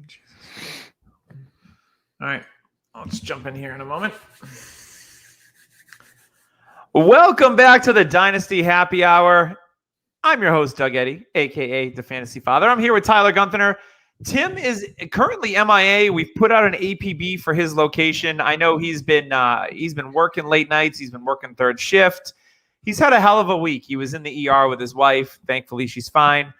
Jesus. All right. Let's jump in here in a moment. Welcome back to the Dynasty Happy Hour. I'm your host, Doug Eddy, a.k.a. The Fantasy Father. I'm here with Tyler Gunther. Tim is currently MIA. We've put out an APB for his location. I know he's been working late nights. He's been working third shift. He's had a hell of a week. He was in the ER with his wife. Thankfully, she's fine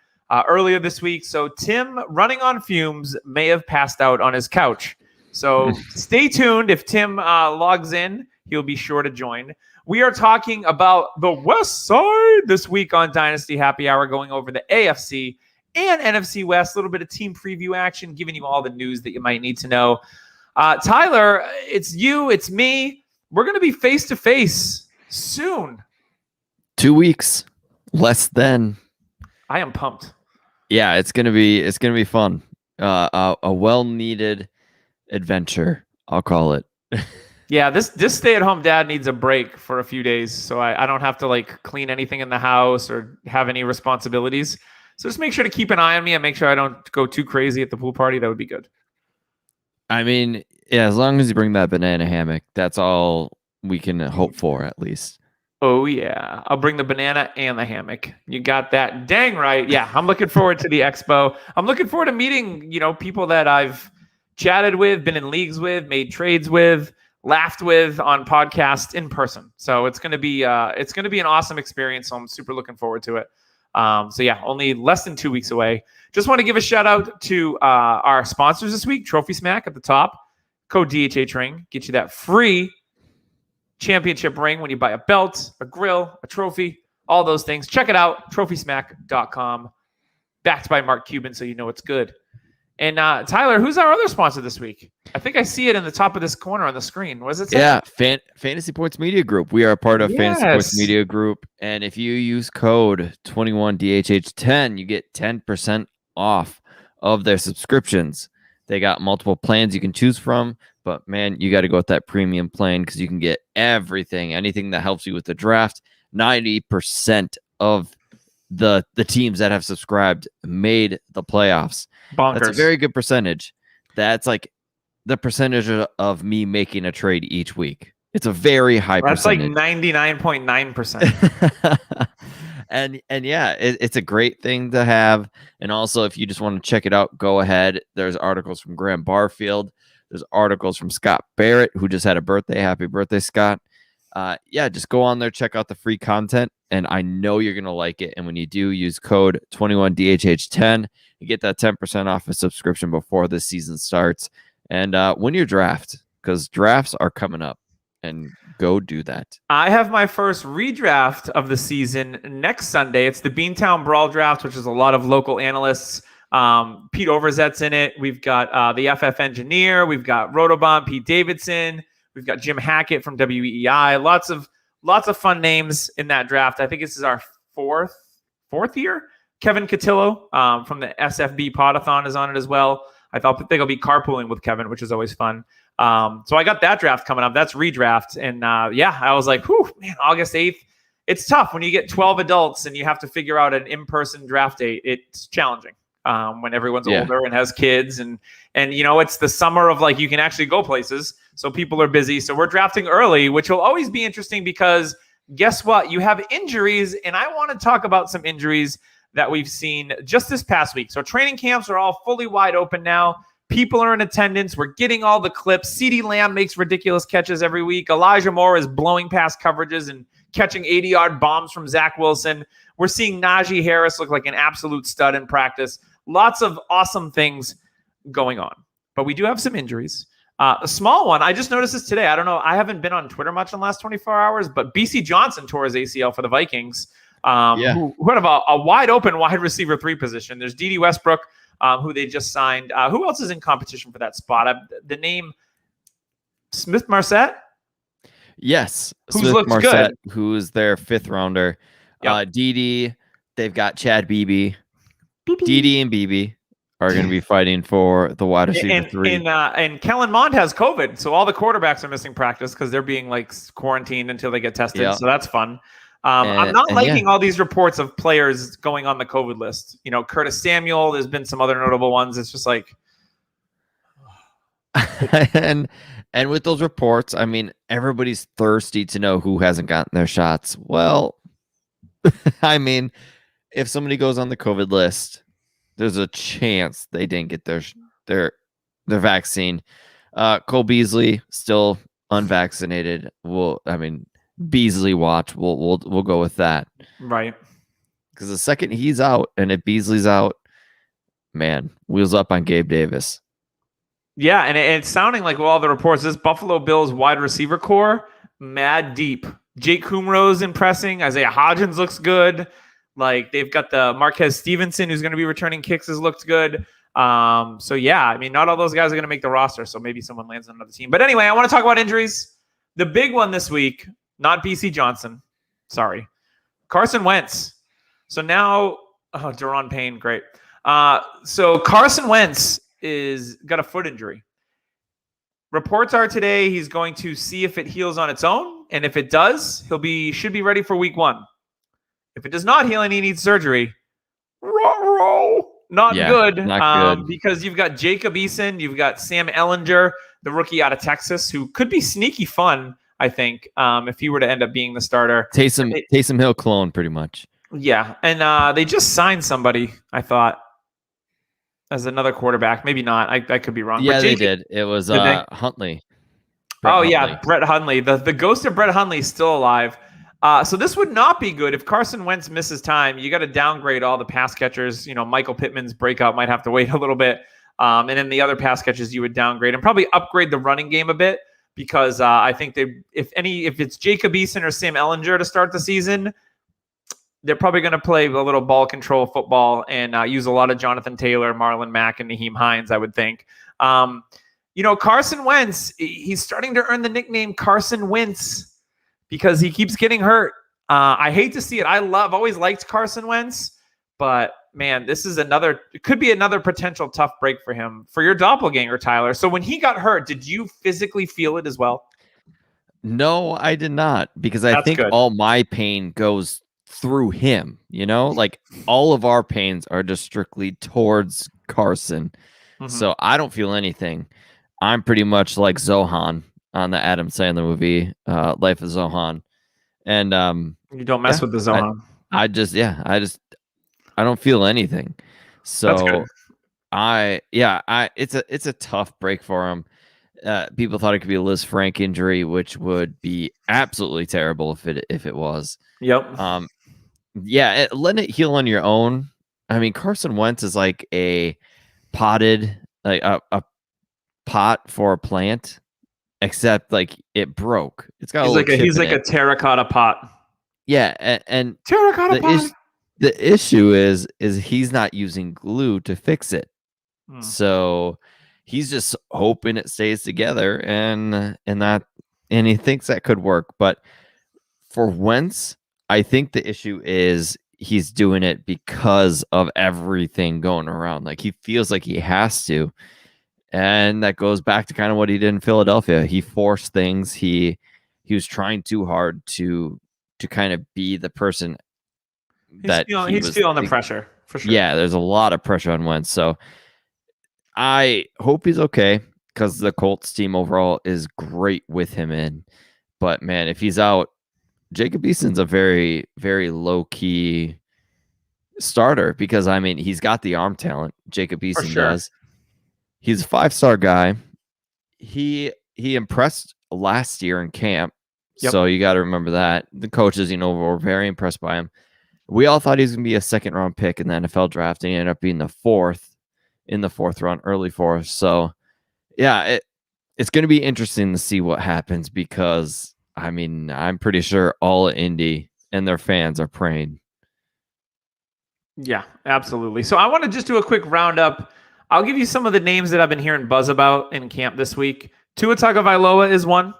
earlier this week. So Tim, running on fumes, may have passed out on his couch. So stay tuned. If Tim logs in, he'll be sure to join. We are talking about the West Side this week on Dynasty Happy Hour, going over the AFC and NFC West, a little bit of team preview action, giving you all the news that you might need to know. Tyler, it's you, it's me. We're going to be face-to-face soon. 2 weeks, less than. I am pumped. Yeah, it's gonna be fun. A well-needed adventure, I'll call it. Yeah, this stay-at-home dad needs a break for a few days, so I don't have to like clean anything in the house or have any responsibilities. So just make sure to keep an eye on me and make sure I don't go too crazy at the pool party. That would be good. I mean, yeah, as long as you bring that banana hammock, that's all we can hope for, at least. Oh, yeah. I'll bring the banana and the hammock. You got that dang right. Yeah, I'm looking forward to the expo. I'm looking forward to meeting, people that I've chatted with, been in leagues with, made trades with, laughed with on podcasts in person. So it's going to be an awesome experience. So I'm super looking forward to it. So yeah, only less than 2 weeks away. Just want to give a shout out to our sponsors this week, Trophy Smack at the top. Code DHH ring. Get you that free championship ring when you buy a belt, a grill, a trophy, all those things. Check it out, trophysmack.com. Backed by Mark Cuban, so you know it's good. And Tyler, who's our other sponsor this week? I think I see it in the top of this corner on the screen. What does it say? Yeah, Fantasy Points Media Group. We are a part of Fantasy Points Media Group. And if you use code 21DHH10, you get 10% off of their subscriptions. They got multiple plans you can choose from. But, man, you got to go with that premium plan because you can get everything, anything that helps you with the draft. 90% of the teams that have subscribed made the playoffs. Bonkers. That's a very good percentage. That's like the percentage of me making a trade each week. It's a very high percentage. That's like 99.9%. And yeah, it's a great thing to have. And also, if you just want to check it out, go ahead. There's articles from Graham Barfield. There's articles from Scott Barrett, who just had a birthday. Happy birthday, Scott. Yeah, just go on there, check out the free content, and I know you're going to like it. And when you do, use code 21DHH10. You get that 10% off a subscription before the season starts. And win your draft, because drafts are coming up. And go do that. I have my first redraft of the season next Sunday. It's the Beantown Brawl Draft, which is a lot of local analysts. Pete Overzet's in it. We've got the FF Engineer. We've got Rotobomb, Pete Davidson. We've got Jim Hackett from WEEI. Lots of fun names in that draft. I think this is our fourth year. Kevin Cotillo from the SFB Podathon is on it as well. I thought they'll be carpooling with Kevin, which is always fun. So I got that draft coming up. That's redraft. And yeah, I was like, whew, man, August 8th. It's tough when you get 12 adults and you have to figure out an in-person draft date. It's challenging when everyone's older and has kids. And it's the summer of like, you can actually go places. So people are busy. So we're drafting early, which will always be interesting because guess what? You have injuries. And I want to talk about some injuries that we've seen just this past week. So training camps are all fully wide open now. People are in attendance. We're getting all the clips. CeeDee Lamb makes ridiculous catches every week. Elijah Moore is blowing past coverages and catching 80-yard bombs from Zach Wilson. We're seeing Najee Harris look like an absolute stud in practice. Lots of awesome things going on. But we do have some injuries. A small one, I just noticed this today. I don't know. I haven't been on Twitter much in the last 24 hours, but BC Johnson tore his ACL for the Vikings. Who have a wide open wide receiver 3 position. There's Dede Westbrook, who they just signed. Who else is in competition for that spot? The name Smith Marset? Yes. Who Smith looks Marset, good. who is their 5th rounder. Yep. Dede, they've got Chad Beebe. Dede and Beebe are going to be fighting for the wide receiver 3. And Kellen Mond has COVID, so all the quarterbacks are missing practice because they're being like quarantined until they get tested. Yep. So that's fun. I'm not liking all these reports of players going on the COVID list. Curtis Samuel, there's been some other notable ones. It's just like, and with those reports, I mean, everybody's thirsty to know who hasn't gotten their shots. Well, I mean, if somebody goes on the COVID list, there's a chance they didn't get their vaccine. Cole Beasley still unvaccinated. Beasley watch. We'll go with that. Right. Because the second he's out, and if Beasley's out, man, wheels up on Gabe Davis. Yeah, and it's sounding like all the reports, this Buffalo Bills wide receiver core, mad deep. Jake Kumro's impressing. Isaiah Hodgins looks good. Like, they've got the Marquez Stevenson, who's going to be returning kicks, has looked good. So, yeah, I mean, not all those guys are going to make the roster, so maybe someone lands on another team. But anyway, I want to talk about injuries. The big one this week, not BC Johnson. Sorry. Carson Wentz. So now, Daron Payne, great. So Carson Wentz is got a foot injury. Reports are today he's going to see if it heals on its own, and if it does, should be ready for week 1. If it does not heal and he needs surgery, not good. Because you've got Jacob Eason, you've got Sam Ehlinger, the rookie out of Texas, who could be sneaky fun, I think, if he were to end up being the starter. Taysom Hill clone, pretty much. Yeah, and they just signed somebody, I thought, as another quarterback. Maybe not. I could be wrong. Yeah, they did. It was Huntley. Yeah, Brett Hundley. The ghost of Brett Hundley is still alive. So this would not be good. If Carson Wentz misses time, you got to downgrade all the pass catchers. You know, Michael Pittman's breakout might have to wait a little bit. And then the other pass catchers you would downgrade and probably upgrade the running game a bit, because I think if it's Jacob Eason or Sam Ehlinger to start the season, they're probably going to play a little ball control football and use a lot of Jonathan Taylor, Marlon Mack, and Naheem Hines, I would think. Carson Wentz, he's starting to earn the nickname Carson Wentz because he keeps getting hurt. I hate to see it. I've always liked Carson Wentz, but man, it could be another potential tough break for him, for your doppelganger, Tyler. So when he got hurt, did you physically feel it as well? No, I did not, because I think all my pain goes through him, like all of our pains are just strictly towards Carson. Mm-hmm. So I don't feel anything. I'm pretty much like Zohan on the Adam Sandler movie, Life of Zohan. And you don't mess with the Zohan. I don't feel anything. So it's a tough break for him. People thought it could be a Liz Frank injury, which would be absolutely terrible if it was. Yep. Letting it heal on your own. I mean, Carson Wentz is like a potted, like a pot for a plant, except like it broke. It's got he's like a terracotta pot. Yeah, and terracotta pot. The issue is he's not using glue to fix it. So he's just hoping it stays together, and he thinks that could work. But for Wentz, I think the issue is he's doing it because of everything going around. Like, he feels like he has to. And that goes back to kind of what he did in Philadelphia. He forced things. He was trying too hard to kind of be the person that he's feeling the pressure, for sure. Yeah, there's a lot of pressure on Wentz. So I hope he's okay, because the Colts team overall is great with him in. But man, if he's out, Jacob Eason's a very, very low-key starter, because, I mean, he's got the arm talent. Jacob Eason does. He's a 5-star guy. He impressed last year in camp, so you got to remember that. The coaches, were very impressed by him. We all thought he was going to be a second-round pick in the NFL draft, and he ended up being in the fourth round, early fourth. So, yeah, it's going to be interesting to see what happens, because, I mean, I'm pretty sure all of Indy and their fans are praying. Yeah, absolutely. So I want to just do a quick roundup. I'll give you some of the names that I've been hearing buzz about in camp this week. Tua Tagovailoa is one.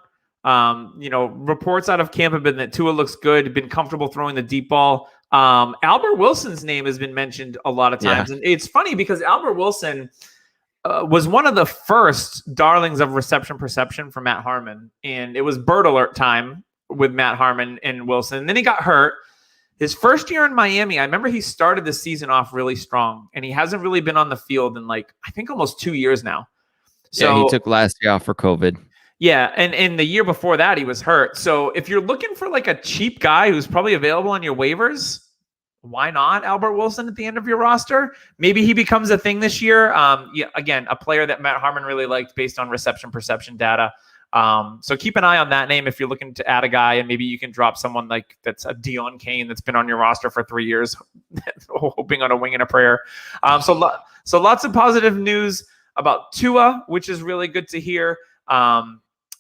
Reports out of camp have been that Tua looks good, been comfortable throwing the deep ball. Albert Wilson's name has been mentioned a lot of times. Yeah. And it's funny because Albert Wilson was one of the first darlings of reception perception for Matt Harmon. And it was bird alert time with Matt Harmon and Wilson. And then he got hurt. His first year in Miami, I remember he started the season off really strong, and he hasn't really been on the field in I think almost 2 years now. So he took last year off for COVID. Yeah, and in the year before that, he was hurt. So if you're looking for like a cheap guy who's probably available on your waivers, why not Albert Wilson at the end of your roster? Maybe he becomes a thing this year. Yeah, again, a player that Matt Harmon really liked based on reception perception data. So keep an eye on that name if you're looking to add a guy, and maybe you can drop someone like that's a Dion Kane that's been on your roster for 3 years, hoping on a wing and a prayer. So lots of positive news about Tua, which is really good to hear.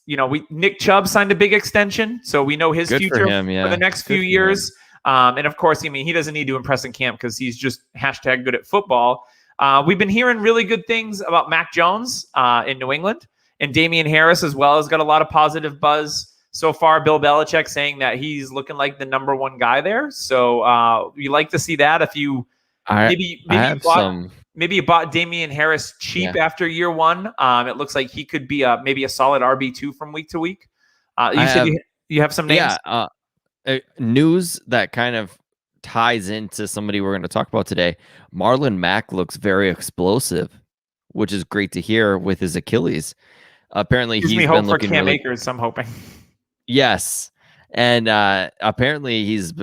Nick Chubb signed a big extension, so we know his Good future for him, yeah. for the next few years. And of course, he doesn't need to impress in camp because he's just hashtag good at football. We've been hearing really good things about Mack Jones in New England, and Damian Harris as well has got a lot of positive buzz so far. Bill Belichick saying that he's looking like the number one guy there. So we like to see that. If you maybe you bought Damian Harris cheap after year one. It looks like he could be maybe a solid RB2 from week to week. You have some names? Yeah. News that kind of ties into somebody we're going to talk about today. Marlon Mack looks very explosive, which is great to hear with his Achilles. Apparently, he's been hope for Cam Akers. I'm hoping. Yes, and apparently he's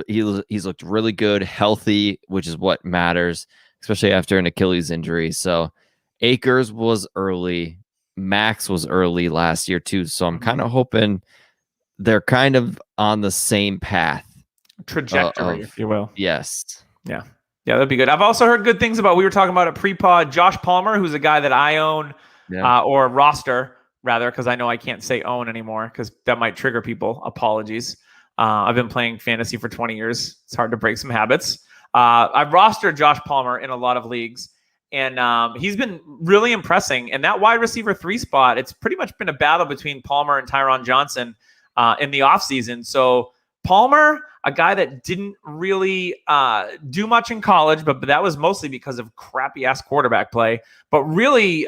looked really good, healthy, which is what matters, especially after an Achilles injury. So Akers was early, Max was early last year too. So I'm kind of hoping they're kind of on the same path. Trajectory, if you will. Yes. Yeah, that'd be good. I've also heard good things about, we were talking about a pre-pod, Josh Palmer, who's a guy that I own or roster, rather, because I know I can't say own anymore because that might trigger people. Apologies. I've been playing fantasy for 20 years. It's hard to break some habits. I've rostered Josh Palmer in a lot of leagues, and he's been really impressing. And that wide receiver 3 spot, it's pretty much been a battle between Palmer and Tyron Johnson in the offseason. So Palmer, a guy that didn't really do much in college, but that was mostly because of crappy-ass quarterback play, but really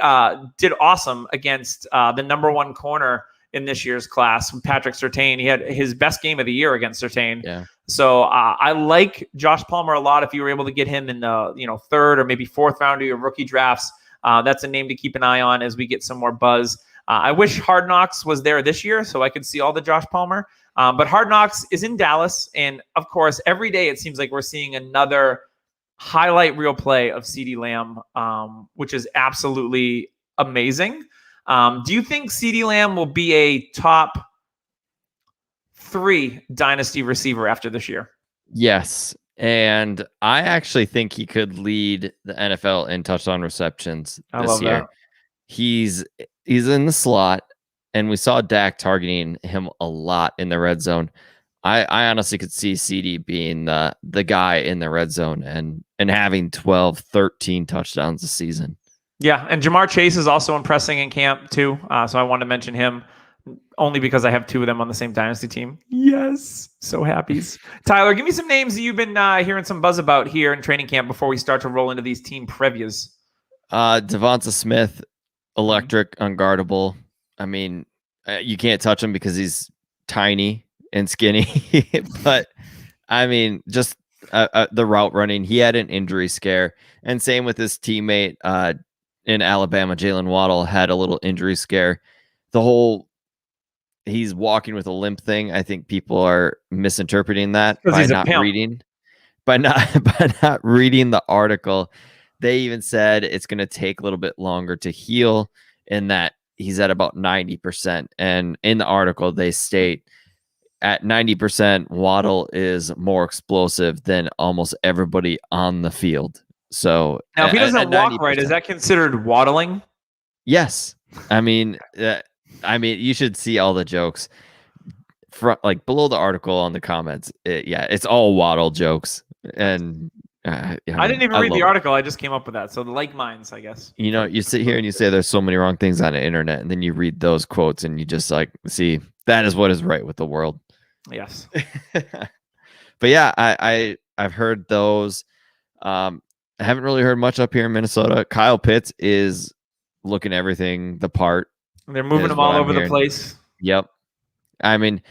did awesome against the number 1 corner in this year's class, Patrick Surtain. He had his best game of the year against Surtain. Yeah. So I like Josh Palmer a lot. If you were able to get him in the 3rd or maybe 4th round of your rookie drafts, that's a name to keep an eye on as we get some more buzz. I wish Hard Knocks was there this year so I could see all the Josh Palmer. But Hard Knocks is in Dallas. And, of course, every day it seems like we're seeing another highlight reel play of CeeDee Lamb, which is absolutely amazing. Do you think CeeDee Lamb will be a top 3 dynasty receiver after this year? Yes. And I actually think he could lead the NFL in touchdown receptions this year. That. He's in the slot, and we saw Dak targeting him a lot in the red zone. I honestly could see CD being the guy in the red zone and having 12, 13 touchdowns a season. Yeah, and Jamar Chase is also impressing in camp too. So I wanted to mention him only because I have 2 of them on the same dynasty team. Yes, so happy. Tyler, give me some names that you've been hearing some buzz about here in training camp before we start to roll into these team previews. Devonta Smith, electric, unguardable. I mean, you can't touch him because he's tiny and skinny. But, I mean, just the route running. He had an injury scare. And same with his teammate in Alabama, Jalen Waddle, had a little injury scare. He's walking with a limp thing. I think people are misinterpreting that by not reading the article. They even said it's going to take a little bit longer to heal, and that he's at about 90%. And in the article, they state at 90%, Waddle is more explosive than almost everybody on the field. So now, if he doesn't walk right, is that considered waddling? Yes. I mean, you should see all the jokes like below the article on the comments. It's all Waddle jokes. And I didn't even read the article. I just came up with that. So the like minds, I guess. You sit here and you say there's so many wrong things on the internet, and then you read those quotes and you just like see that is what is right with the world. Yes. But yeah, I've heard those. I haven't really heard much up here in Minnesota. Kyle Pitts is looking everything the part. They're moving him all over the place. Yep. I mean,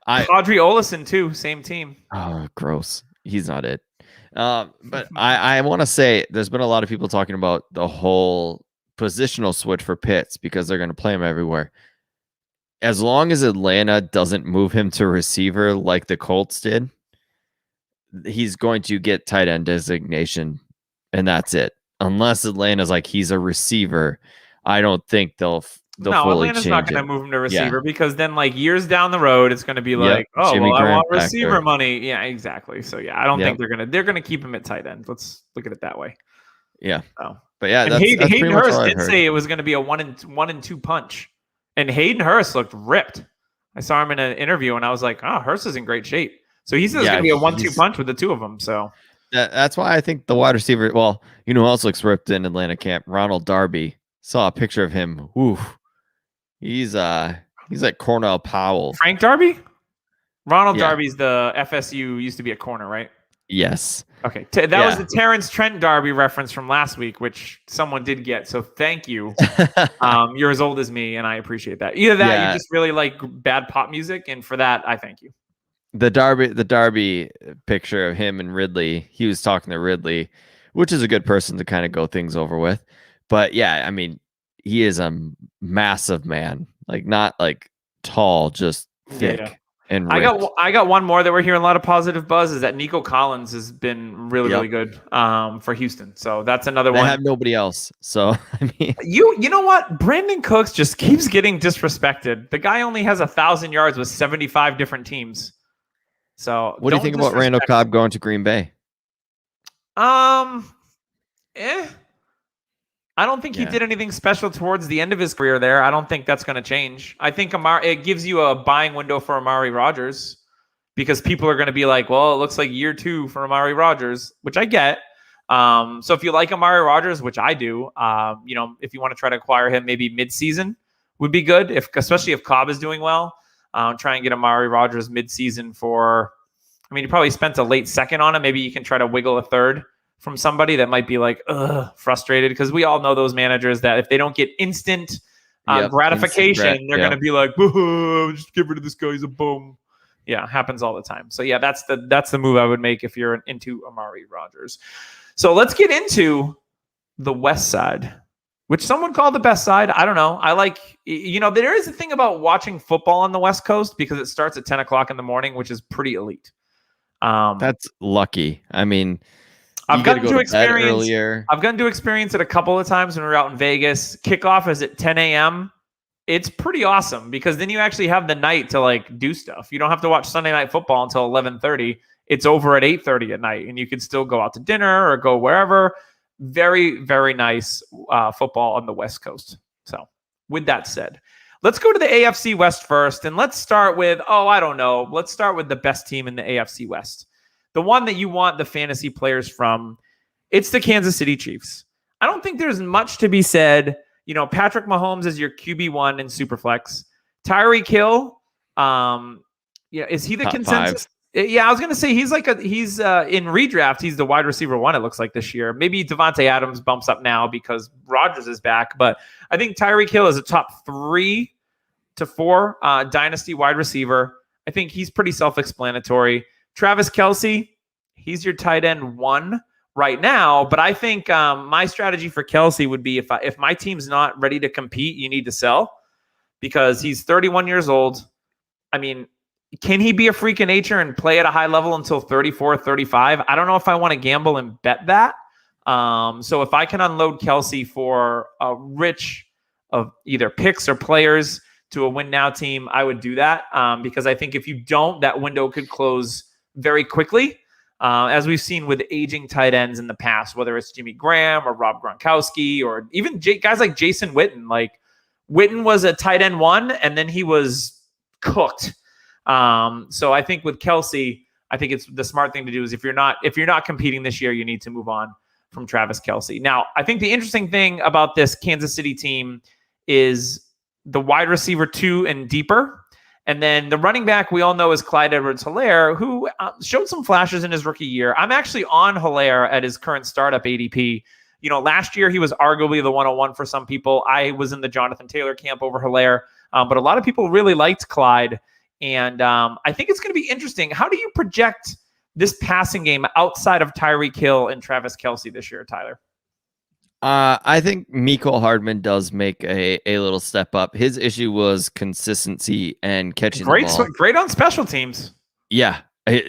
Audrey Olison too, same team. Oh, gross. He's not it. But I want to say there's been a lot of people talking about the whole positional switch for Pitts because they're going to play him everywhere. As long as Atlanta doesn't move him to receiver like the Colts did, he's going to get tight end designation, and that's it. Unless Atlanta's like he's a receiver, I don't think they'll fully Atlanta's change not going to move him to receiver because then like years down the road, it's going to be like, I want receiver money. Yeah, exactly. So yeah, I don't think they're going to keep him at tight end. Let's look at it that way. Yeah. So, but yeah, and Hayden Hurst did say it was going to be a 1-2 punch, and Hayden Hurst looked ripped. I saw him in an interview, and I was like, "Oh, Hurst is in great shape." So he says it's going to be a 1-2 punch with the two of them. So that's why I think the wide receiver. Well, you know who else looks ripped in Atlanta camp? Ronald Darby. Saw a picture of him. Oof. He's like Cornell Powell. Frank Darby? Ronald Darby's the FSU used to be a corner, right? Yes. Okay. That was the Terrence Trent Darby reference from last week, which someone did get. So thank you. You're as old as me, and I appreciate that. Either that, you just really like bad pop music, and for that, I thank you. The Darby picture of him and Ridley, he was talking to Ridley, which is a good person to kind of go things over with. But yeah, I mean, he is a massive man, like not like tall, just thick and ripped. I got one more that we're hearing a lot of positive buzz is that Nico Collins has been really good for Houston. So that's another one. They have nobody else. So I mean, you know what? Brandon Cooks just keeps getting disrespected. The guy only has 1,000 yards with 75 different teams. So what do you think about Randall Cobb going to Green Bay? I don't think he did anything special towards the end of his career there. I don't think that's going to change. I think it gives you a buying window for Amari Rodgers because people are going to be like, well, it looks like year 2 for Amari Rodgers, which I get. So if you like Amari Rodgers, which I do, if you want to try to acquire him, maybe mid-season would be good, especially if Cobb is doing well. Try and get Amari Rodgers mid-season you probably spent a late second on him. Maybe you can try to wiggle a third from somebody that might be like frustrated because we all know those managers that if they don't get instant gratification, they're going to be like, just get rid of this guy. He's a bum. Yeah, happens all the time. So yeah, that's the move I would make if you're into Amari Rodgers. So let's get into the West Side, which some would call the best side. I don't know. I like, there is a thing about watching football on the West Coast because it starts at 10 o'clock in the morning, which is pretty elite. That's lucky. I mean, I've gotten to experience it a couple of times when we were out in Vegas. Kickoff is at 10 a.m. It's pretty awesome because then you actually have the night to like do stuff. You don't have to watch Sunday Night Football until 11:30. It's over at 8:30 at night, and you can still go out to dinner or go wherever. Very, very nice football on the West Coast. So with that said, let's go to the AFC West first, and let's start with, let's start with the best team in the AFC West. The one that you want the fantasy players from, it's the Kansas City Chiefs. I don't think there's much to be said. Patrick Mahomes is your QB1 in Superflex. Tyreek Hill, is he the top consensus? 5. Yeah, I was going to say he's in redraft. He's the wide receiver 1, it looks like this year. Maybe Devontae Adams bumps up now because Rodgers is back. But I think Tyreek Hill is a top 3 to 4 dynasty wide receiver. I think he's pretty self-explanatory. Travis Kelce, he's your tight end 1 right now. But I think my strategy for Kelce would be if my team's not ready to compete, you need to sell because he's 31 years old. I mean, can he be a freak of nature and play at a high level until 34, 35? I don't know if I want to gamble and bet that. So if I can unload Kelce for a rich of either picks or players to a win now team, I would do that because I think if you don't, that window could close very quickly, as we've seen with aging tight ends in the past, whether it's Jimmy Graham or Rob Gronkowski or even guys like Jason Witten. Like Witten was a tight end 1, and then he was cooked. So I think with Kelce, I think it's the smart thing to do is if you're not competing this year, you need to move on from Travis Kelce. Now, I think the interesting thing about this Kansas City team is the wide receiver 2 and deeper. And then the running back we all know is Clyde Edwards-Helaire, who showed some flashes in his rookie year. I'm actually on Helaire at his current startup ADP. Last year he was arguably the 101 for some people. I was in the Jonathan Taylor camp over Helaire, but a lot of people really liked Clyde. And I think it's going to be interesting. How do you project this passing game outside of Tyreek Hill and Travis Kelce this year, Tyler? I think Mecole Hardman does make a little step up. His issue was consistency and catching the ball. Great on special teams. Yeah,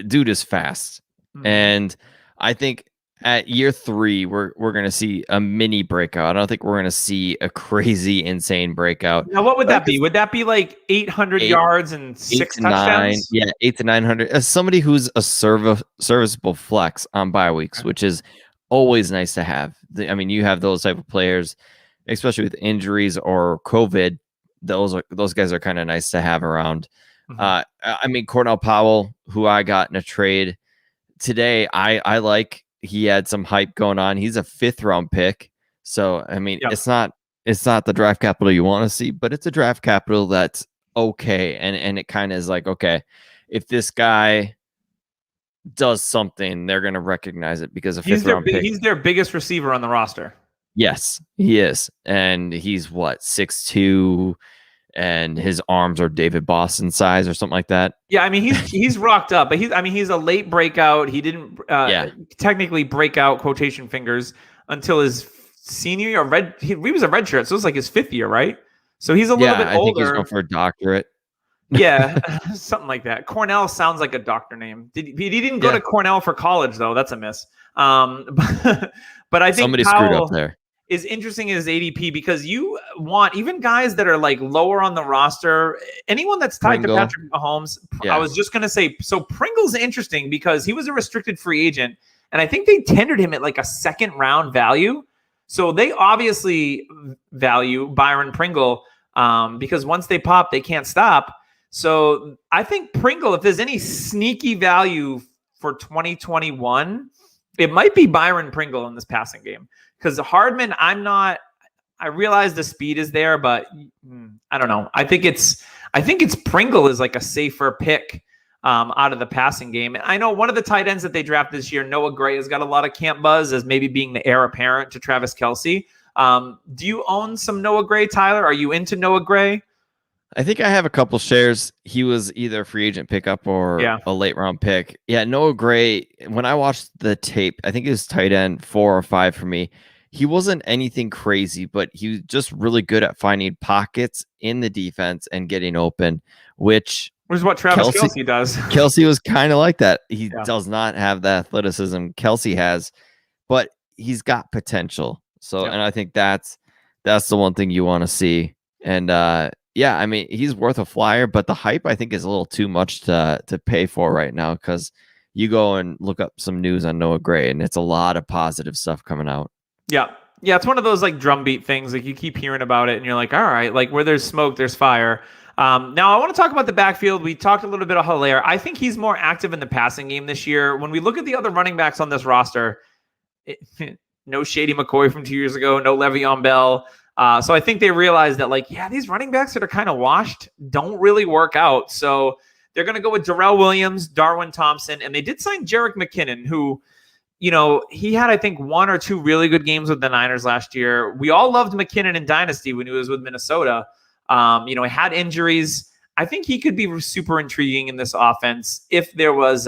dude is fast. Mhm. And I think at year 3, we're going to see a mini breakout. I don't think we're going to see a crazy, insane breakout. Now, what would that be? Would that be like 800 yards and 6 touchdowns? Yeah, 8 to 900. As somebody who's a serviceable flex on bye weeks, which is always nice to have. I mean, you have those type of players, especially with injuries or COVID. Those guys are kind of nice to have around. I mean, Cornell Powell, who I got in a trade today, I like. He had some hype going on. He's a 5th round pick, so I mean, it's not the draft capital you want to see, but it's a draft capital that's okay, and it kind of is like, okay, if this guy does something, they're going to recognize it because a 5th round pick. He's their biggest receiver on the roster. Yes, he is, and he's what, 6'2", and his arms are David Boston size or something like that. Yeah, I mean he's rocked up, but he's a late breakout. He didn't technically break out, quotation fingers, until his senior year. He was a redshirt, so it was like his 5th year, right? So he's a little bit older. I think he's going for a doctorate. Yeah, something like that. Cornell sounds like a doctor name. He didn't go to Cornell for college, though. That's a miss. But I think somebody screwed up there. Is interesting in his ADP because you want even guys that are like lower on the roster, anyone that's tied to Patrick Mahomes. I was just going to say, so Pringle's interesting because he was a restricted free agent, and I think they tendered him at like a 2nd round value. So they obviously value Byron Pringle because once they pop, they can't stop. So I think Pringle, if there's any sneaky value for 2021, it might be Byron Pringle in this passing game. Because Hardman, I realize the speed is there, but I don't know. I think it's Pringle is like a safer pick out of the passing game. And I know one of the tight ends that they drafted this year, Noah Gray, has got a lot of camp buzz as maybe being the heir apparent to Travis Kelce. Do you own some Noah Gray, Tyler? Are you into Noah Gray? I think I have a couple shares. He was either a free agent pickup or a late round pick. Yeah, Noah Gray, when I watched the tape, I think it was tight end 4 or 5 for me. He wasn't anything crazy, but he was just really good at finding pockets in the defense and getting open, which is what Travis Kelce does. Kelce was kind of like that. He does not have the athleticism Kelce has, but he's got potential. So, and I think that's the one thing you want to see. And yeah, I mean, he's worth a flyer, but the hype I think is a little too much to pay for right now because you go and look up some news on Noah Gray, and it's a lot of positive stuff coming out. Yeah. Yeah, it's one of those like drumbeat things. Like you keep hearing about it and you're like, all right, like where there's smoke, there's fire. Now I want to talk about the backfield. We talked a little bit of Solaire. I think he's more active in the passing game this year. When we look at the other running backs on this roster, no Shady McCoy from 2 years ago, no Le'Veon Bell. So I think they realized that like, yeah, these running backs that are kind of washed don't really work out. So they're going to go with Darrell Williams, Darwin Thompson, and they did sign Jerick McKinnon, who, you know, he had, I think, 1 or 2 really good games with the Niners last year. We all loved McKinnon in Dynasty when he was with Minnesota. You know, he had injuries. I think he could be super intriguing in this offense if there was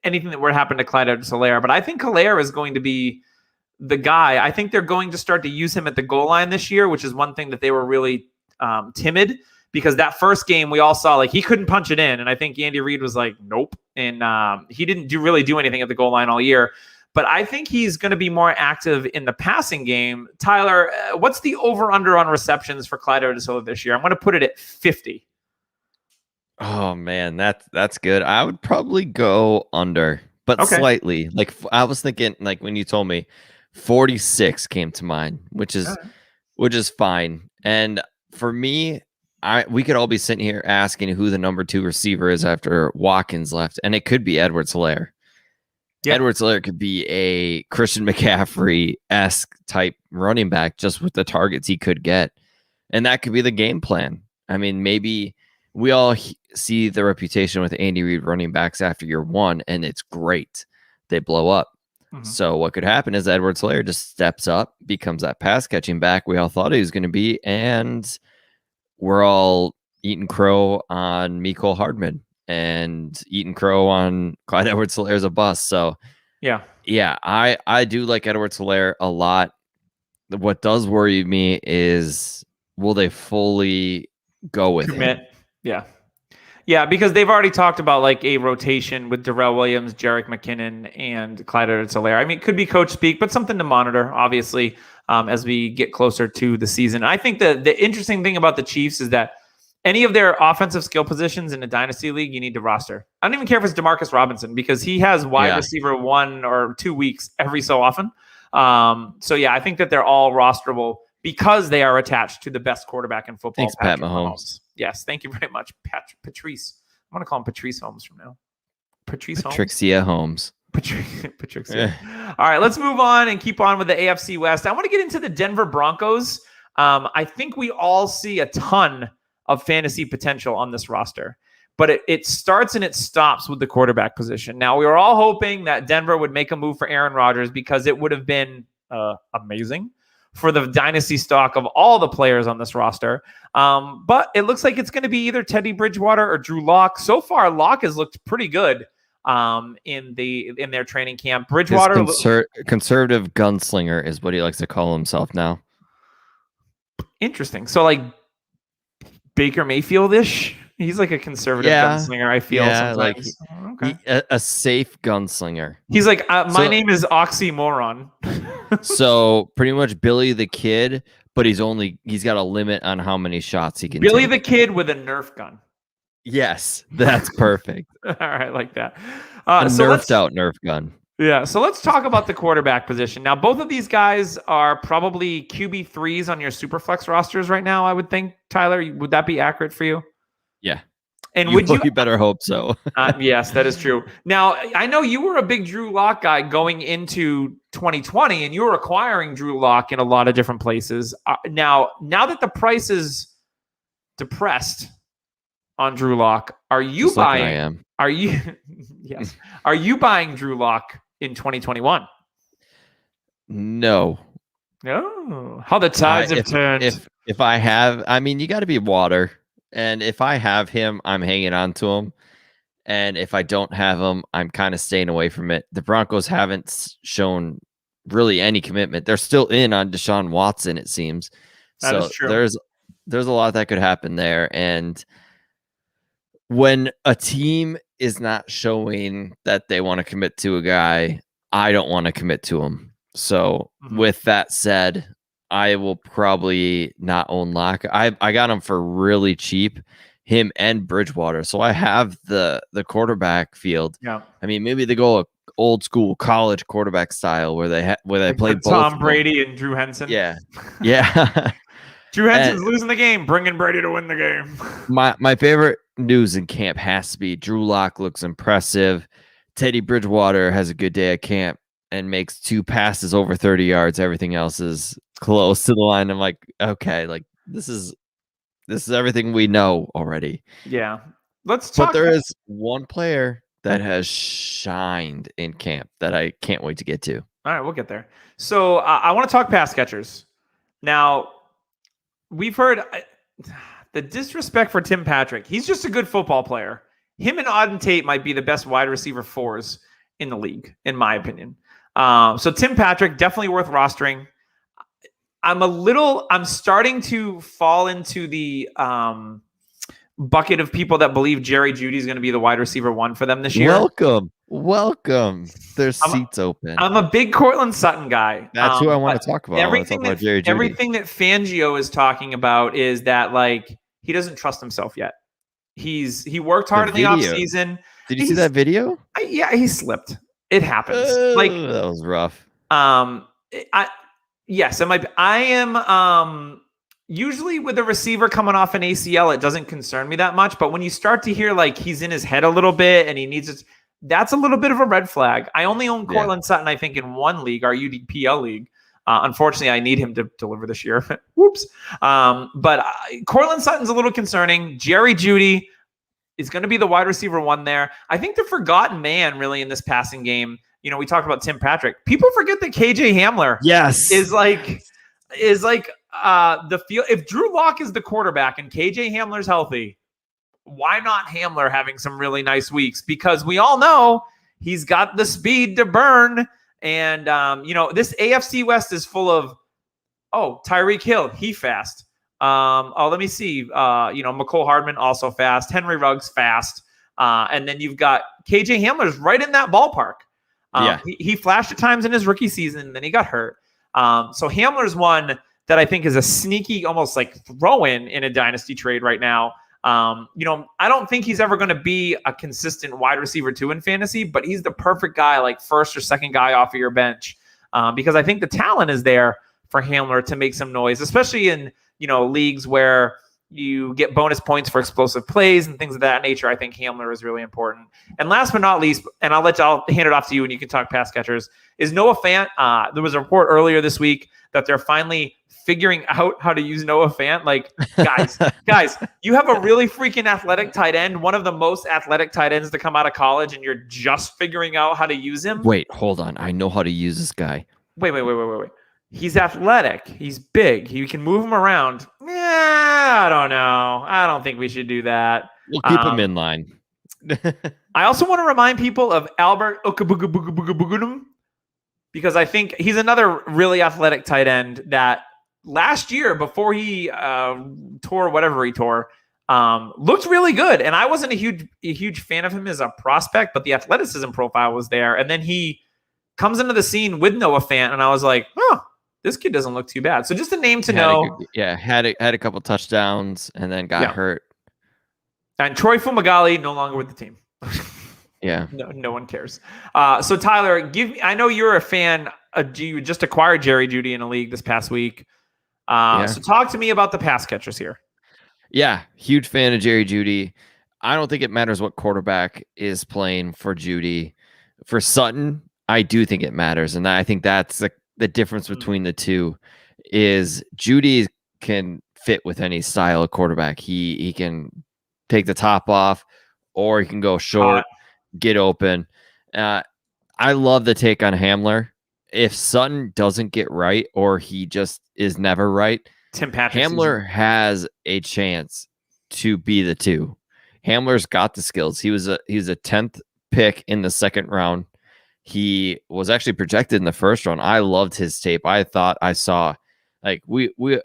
anything that were to happen to Clyde Solaire. But I think Solaire is going to be the guy. I think they're going to start to use him at the goal line this year, which is one thing that they were really timid, because that first game we all saw like he couldn't punch it in. And I think Andy Reid was like, nope. And he didn't really do anything at the goal line all year. But I think he's going to be more active in the passing game. Tyler, what's the over-under on receptions for Clyde Edwards-Helaire this year? I'm going to put it at 50. Oh, man, that's good. I would probably go under, but slightly. Like I was thinking, like when you told me, 46 came to mind, which is fine. And for me, we could all be sitting here asking who the number 2 receiver is after Watkins left, and it could be Edwards-Helaire. Yeah. Edwards-Helaire could be a Christian McCaffrey-esque type running back just with the targets he could get. And that could be the game plan. I mean, maybe we all see the reputation with Andy Reid running backs after year 1, and it's great. They blow up. Mm-hmm. So what could happen is Edwards-Helaire just steps up, becomes that pass-catching back we all thought he was going to be, and we're all eating crow on Mecole Hardman and eating crow on Clyde Edwards-Helaire as a bust. So yeah, I do like Edwards-Helaire a lot. what does worry me is, will they fully go with Commit. him? Yeah. Yeah, because they've already talked about like a rotation with Darrell Williams, Jerick McKinnon, and Clyde Solaire. I mean, it could be coach speak, but something to monitor, obviously, as we get closer to the season. I think the interesting thing about the Chiefs is that any of their offensive skill positions in a dynasty league, you need to roster. I don't even care if it's Demarcus Robinson, because he has wide receiver 1 or 2 weeks every so often. So yeah, I think that they're all rosterable because they are attached to the best quarterback in football. Thanks, Pat Mahomes. Yes, thank you very much, Patrice. I'm going to call him Patrice Holmes from now. Patricia Holmes. Patricia. All right, let's move on and keep on with the AFC West. I want to get into the Denver Broncos. I think we all see a ton of fantasy potential on this roster, but it starts and it stops with the quarterback position. Now, we were all hoping that Denver would make a move for Aaron Rodgers because it would have been amazing for the dynasty stock of all the players on this roster. But it looks like it's going to be either Teddy Bridgewater or Drew Lock. So far, Lock has looked pretty good in their training camp. Bridgewater, conservative gunslinger is what he likes to call himself now. Interesting. So like Baker Mayfield-ish. He's like a conservative gunslinger, I feel. Yeah, sometimes. A safe gunslinger. He's like, my name is Oxymoron. So pretty much Billy the Kid, but he's got a limit on how many shots he can Billy take. the Kid with a Nerf gun. Yes, that's perfect. All right, like that. Nerfed out Nerf gun. Yeah, so let's talk about the quarterback position. Now, both of these guys are probably QB3s on your Superflex rosters right now, I would think. Tyler, would that be accurate for you? Yeah. And you better hope so. Yes, that is true. Now, I know you were a big Drew Lock guy going into 2020, and you were acquiring Drew Lock in a lot of different places. Now that the price is depressed on Drew Lock, are you Just buying? Like I am. Are you? Yes. Are you buying Drew Lock in 2021? No. Oh, how the tides have turned. If I have, I mean, you got to be water. And if I have him, I'm hanging on to him. And if I don't have him, I'm kind of staying away from it. The Broncos haven't shown really any commitment. They're still in on Deshaun Watson, it seems. That is true. There's a lot that could happen there. And when a team is not showing that they want to commit to a guy, I don't want to commit to him. So with that said, I will probably not own Lock. I got him for really cheap, him and Bridgewater. So I have the quarterback field. Yeah. I mean, maybe they go old school college quarterback style where they play both. Tom Brady and Drew Henson. Yeah. Yeah. Drew Henson's losing the game, bringing Brady to win the game. My favorite news in camp has to be Drew Lock looks impressive. Teddy Bridgewater has a good day at camp and makes 2 passes over 30 yards. Everything else is close to the line. I'm like, okay, like this is everything we know already. Yeah. Let's talk. But there is one player that has shined in camp that I can't wait to get to. All right, we'll get there. So I want to talk pass catchers. Now, we've heard the disrespect for Tim Patrick. He's just a good football player. Him and Auden Tate might be the best wide receiver 4s in the league, in my opinion. So Tim Patrick, definitely worth rostering. I'm starting to fall into the bucket of people that believe Jerry Judy is going to be the wide receiver 1 for them this year. Welcome. There's seats open. I'm a big Cortland Sutton guy. That's who I want to talk about. Everything that Fangio is talking about is that like he doesn't trust himself yet. He worked hard in the offseason. Did you see that video? Yeah, he slipped. It happens. That was rough. Yes, I am usually with a receiver coming off an ACL, it doesn't concern me that much. But when you start to hear like he's in his head a little bit and he needs it, that's a little bit of a red flag. I only own Cortland Sutton, I think, in one league, our UDPL league. Unfortunately, I need him to deliver this year. Whoops. But Cortland Sutton's a little concerning. Jerry Judy is going to be the wide receiver 1 there. I think the forgotten man really in this passing game. You know, we talked about Tim Patrick. People forget that KJ Hamler is like the field. If Drew Lock is the quarterback and KJ Hamler's healthy, why not Hamler having some really nice weeks? Because we all know he's got the speed to burn. And, this AFC West is full of Oh, Tyreek Hill, he fast. Let me see. McCole Hardman also fast. Henry Ruggs fast. And then you've got KJ Hamler's right in that ballpark. He flashed at times in his rookie season, and then he got hurt. So Hamler's one that I think is a sneaky, almost like throw-in in a dynasty trade right now. I don't think he's ever going to be a consistent wide receiver 2 in fantasy, but he's the perfect guy, like first or second guy off of your bench, because I think the talent is there for Hamler to make some noise, especially in leagues where you get bonus points for explosive plays and things of that nature. I think Hamler is really important. And last but not least, and I'll hand it off to you and you can talk pass catchers, is Noah Fant. There was a report earlier this week that they're finally figuring out how to use Noah Fant. Like, guys, you have a really freaking athletic tight end, one of the most athletic tight ends to come out of college, and you're just figuring out how to use him? Wait, hold on. I know how to use this guy. Wait. He's athletic. He's big. You can move him around. I don't know. I don't think we should do that. We'll keep him in line. I also want to remind people of Albert Okabugunum, because I think he's another really athletic tight end that last year, before he tore whatever he tore, looked really good. And I wasn't a huge fan of him as a prospect, but the athleticism profile was there. And then he comes into the scene with Noah Fant, and I was like, this kid doesn't look too bad. So just a name to know. Had a couple touchdowns and then got hurt. And Troy Fumagalli no longer with the team. Yeah. No one cares. So Tyler, I know you're a fan. You just acquired Jerry Judy in a league this past week. So talk to me about the pass catchers here. Yeah, huge fan of Jerry Judy. I don't think it matters what quarterback is playing for Judy. For Sutton, I do think it matters, and I think that's the difference between the two. Is Judy can fit with any style of quarterback. He can take the top off, or he can go short, get open. I love the take on Hamler. If Sutton doesn't get right, or he just is never right, Tim Patrick Hamler has a chance to be the 2. Hamler's got the skills. He was a 10th pick in the second round. He was actually projected in the first round. I loved his tape. I thought I saw, like,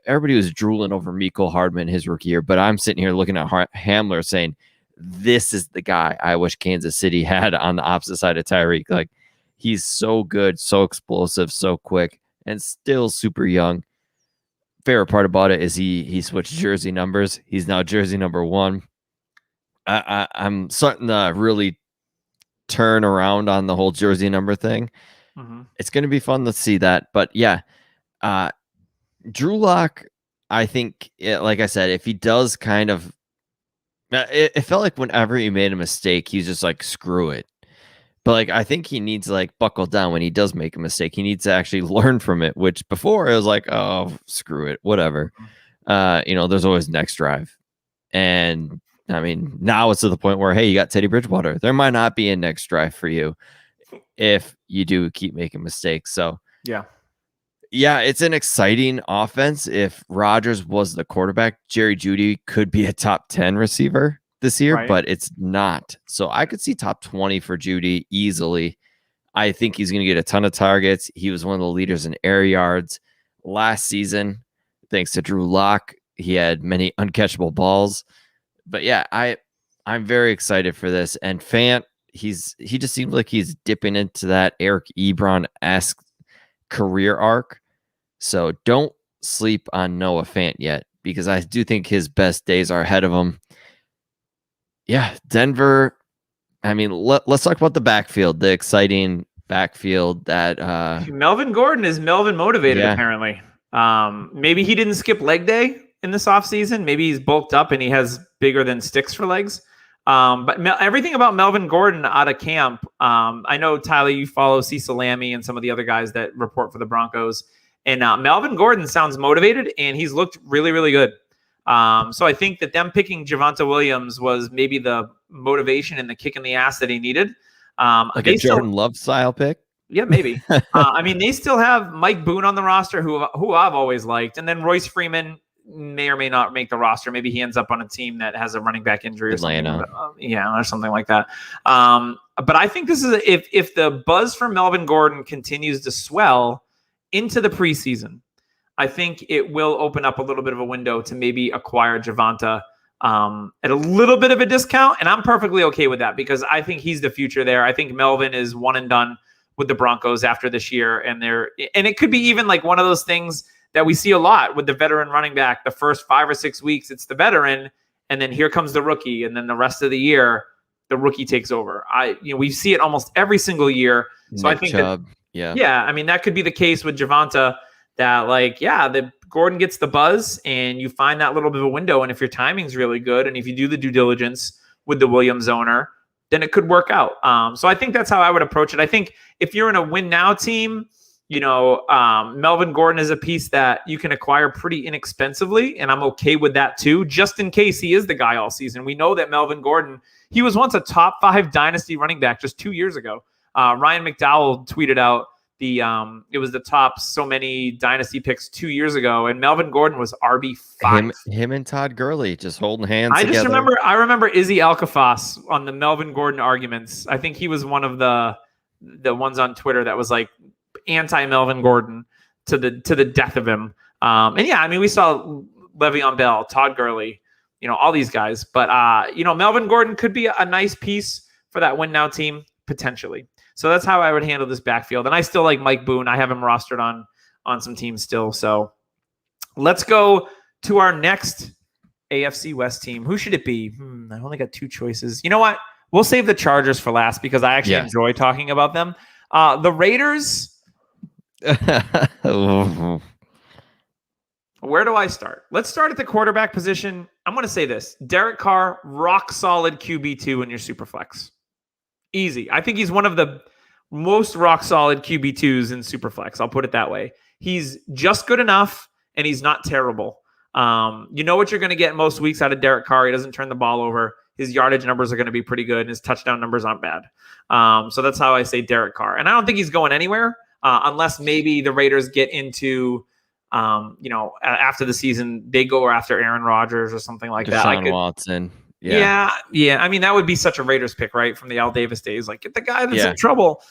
everybody was drooling over Mecole Hardman his rookie year, but I'm sitting here looking at Hamler saying, this is the guy I wish Kansas City had on the opposite side of Tyreek. Like, he's so good, so explosive, so quick, and still super young. Favorite part about it is he switched jersey numbers. He's now jersey number 1. I'm starting to really turn around on the whole jersey number thing. Mm-hmm. It's going to be fun to see that. But yeah, Drew Lock, I think, like I said, if he does kind of, it felt like whenever he made a mistake, he's just like, screw it. But like, I think he needs to like buckle down when he does make a mistake. He needs to actually learn from it, which before it was like, oh, screw it, whatever. There's always next drive. And I mean, now it's to the point where, hey, you got Teddy Bridgewater. There might not be a next drive for you if you do keep making mistakes. So yeah, it's an exciting offense. If Rodgers was the quarterback, Jerry Judy could be a top 10 receiver this year, right? But it's not. So I could see top 20 for Judy easily. I think he's going to get a ton of targets. He was one of the leaders in air yards last season. Thanks to Drew Lock, he had many uncatchable balls. But yeah, I'm very excited for this. And Fant, he just seems like he's dipping into that Eric Ebron-esque career arc. So don't sleep on Noah Fant yet, because I do think his best days are ahead of him. Yeah, Denver. I mean, let's talk about the backfield, the exciting backfield that Melvin Gordon is Melvin motivated, apparently. Maybe he didn't skip leg day in this offseason. Maybe he's bulked up and he has bigger than sticks for legs. But everything about Melvin Gordon out of camp, I know, Tyler, you follow Cecil Lammey and some of the other guys that report for the Broncos. And Melvin Gordon sounds motivated, and he's looked really, really good. So I think that them picking Javonte Williams was maybe the motivation and the kick in the ass that he needed. Like a Jordan Love style pick? Yeah, maybe. I mean, they still have Mike Boone on the roster, who I've always liked. And then Royce Freeman may or may not make the roster. Maybe he ends up on a team that has a running back injury or something. Or something like that. But I think this is if the buzz for Melvin Gordon continues to swell into the preseason, I think it will open up a little bit of a window to maybe acquire Javonte at a little bit of a discount. And I'm perfectly okay with that because I think he's the future there. I think Melvin is one and done with the Broncos after this year. And it could be even like one of those things that we see a lot with the veteran running back. The first 5 or 6 weeks, it's the veteran. And then here comes the rookie. And then the rest of the year, the rookie takes over. We see it almost every single year. So Nick I think Chubb, I mean, that could be the case with Javonte that the Gordon gets the buzz and you find that little bit of a window. And if your timing's really good and if you do the due diligence with the Williams owner, then it could work out. So I think that's how I would approach it. I think if you're in a win now team, Melvin Gordon is a piece that you can acquire pretty inexpensively. And I'm okay with that too, just in case he is the guy all season. We know that Melvin Gordon, he was once a top 5 dynasty running back just 2 years ago. Ryan McDowell tweeted out it was the top so many dynasty picks 2 years ago, and Melvin Gordon was RB5. Him and Todd Gurley just holding hands together. I remember Izzy Alcafas on the Melvin Gordon arguments. I think he was one of the ones on Twitter that was like anti Melvin Gordon to the death of him. We saw Le'Veon Bell, Todd Gurley, all these guys. But Melvin Gordon could be a nice piece for that win now team potentially. So that's how I would handle this backfield. And I still like Mike Boone. I have him rostered on some teams still. So let's go to our next AFC West team. Who should it be? I only got 2 choices. You know what? We'll save the Chargers for last because I actually enjoy talking about them. The Raiders. Where do I start? Let's start at the quarterback position. I'm going to say this. Derek Carr, rock solid QB2 in your Superflex. Easy. I think he's one of the most rock solid QB2s in Superflex. I'll put it that way. He's just good enough and he's not terrible. You know what you're going to get most weeks out of Derek Carr. He doesn't turn the ball over. His yardage numbers are going to be pretty good and his touchdown numbers aren't bad. So that's how I say Derek Carr. And I don't think he's going anywhere unless maybe the Raiders get into, after the season, they go after Aaron Rodgers or something like that. Deshaun Watson. Yeah. I mean, that would be such a Raiders pick, right? From the Al Davis days. Like, get the guy that's in trouble.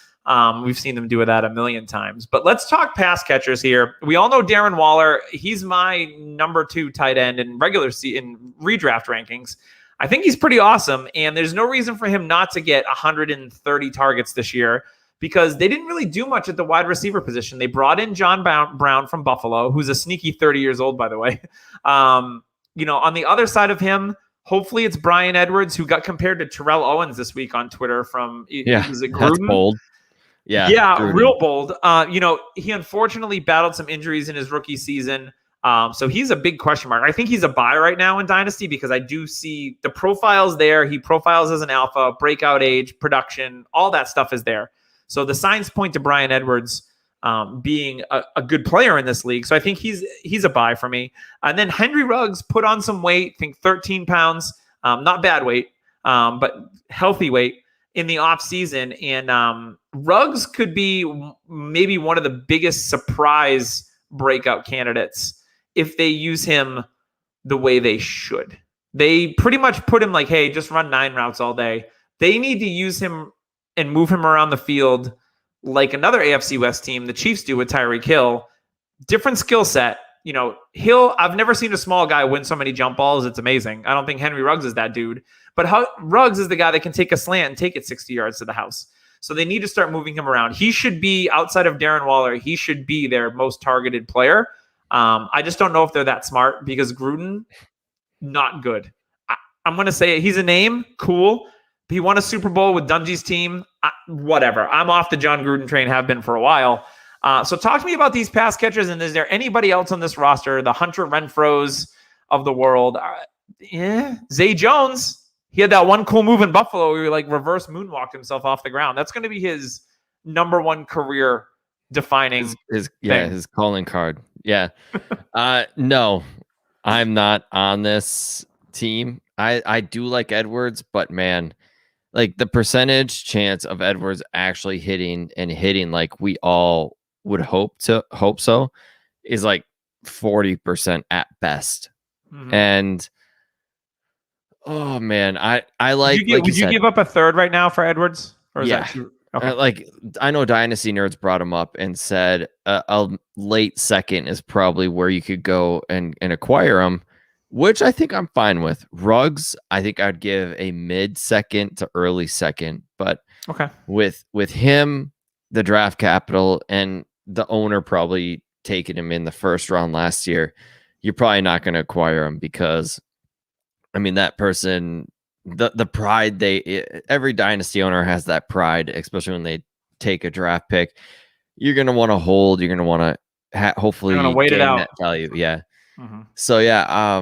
We've seen them do that a million times. But let's talk pass catchers here. We all know Darren Waller. He's my number 2 tight end in in redraft rankings. I think he's pretty awesome. And there's no reason for him not to get 130 targets this year because they didn't really do much at the wide receiver position. They brought in John Brown from Buffalo, who's a sneaky 30 years old, by the way. On the other side of him, hopefully it's Bryan Edwards, who got compared to Terrell Owens this week on Twitter from is it Gruden? That's bold. Yeah, Gruden. Real bold. He unfortunately battled some injuries in his rookie season. So he's a big question mark. I think he's a buy right now in Dynasty because I do see the profiles there. He profiles as an alpha, breakout age, production, all that stuff is there. So the signs point to Bryan Edwards being a good player in this league. So I think he's a buy for me. And then Henry Ruggs put on some weight, I think 13 pounds, not bad weight, but healthy weight in the off season. And Ruggs could be maybe one of the biggest surprise breakout candidates if they use him the way they should. They pretty much put him like, hey, just run 9 routes all day. They need to use him and move him around the field like another AFC West team, the Chiefs do with Tyreek Hill. Different skill set. Hill, I've never seen a small guy win so many jump balls. It's amazing. I don't think Henry Ruggs is that dude. But Ruggs is the guy that can take a slant and take it 60 yards to the house. So they need to start moving him around. He should be, outside of Darren Waller, he should be their most targeted player. I just don't know if they're that smart because Gruden, not good. I'm going to say it. He's a name. Cool. He won a Super Bowl with Dungy's team. Whatever. I'm off the John Gruden train, have been for a while. So talk to me about these pass catchers, and is there anybody else on this roster, the Hunter Renfros of the world? Zay Jones. He had that one cool move in Buffalo where he reverse moonwalked himself off the ground. That's going to be his number 1 career defining his calling card. Yeah. No, I'm not on this team. I do like Edwards, but man, the percentage chance of Edwards actually hitting like we all would hope so is 40% at best. Mm-hmm. And oh man, I like. Would you give up a third right now for Edwards? Or is that Okay. Like, I know Dynasty Nerds brought him up and said a late second is probably where you could go and acquire him, which I think I'm fine with. Ruggs, I think I'd give a mid second to early second, but Okay. with him, the draft capital, and the owner probably taking him in the first round last year, you're probably not going to acquire him because, I mean, that person, the pride every dynasty owner has that pride, especially when they take a draft pick. You're going to want to hold. You're going to want to hopefully wait it gain out. that value. Yeah. Mm-hmm. So yeah,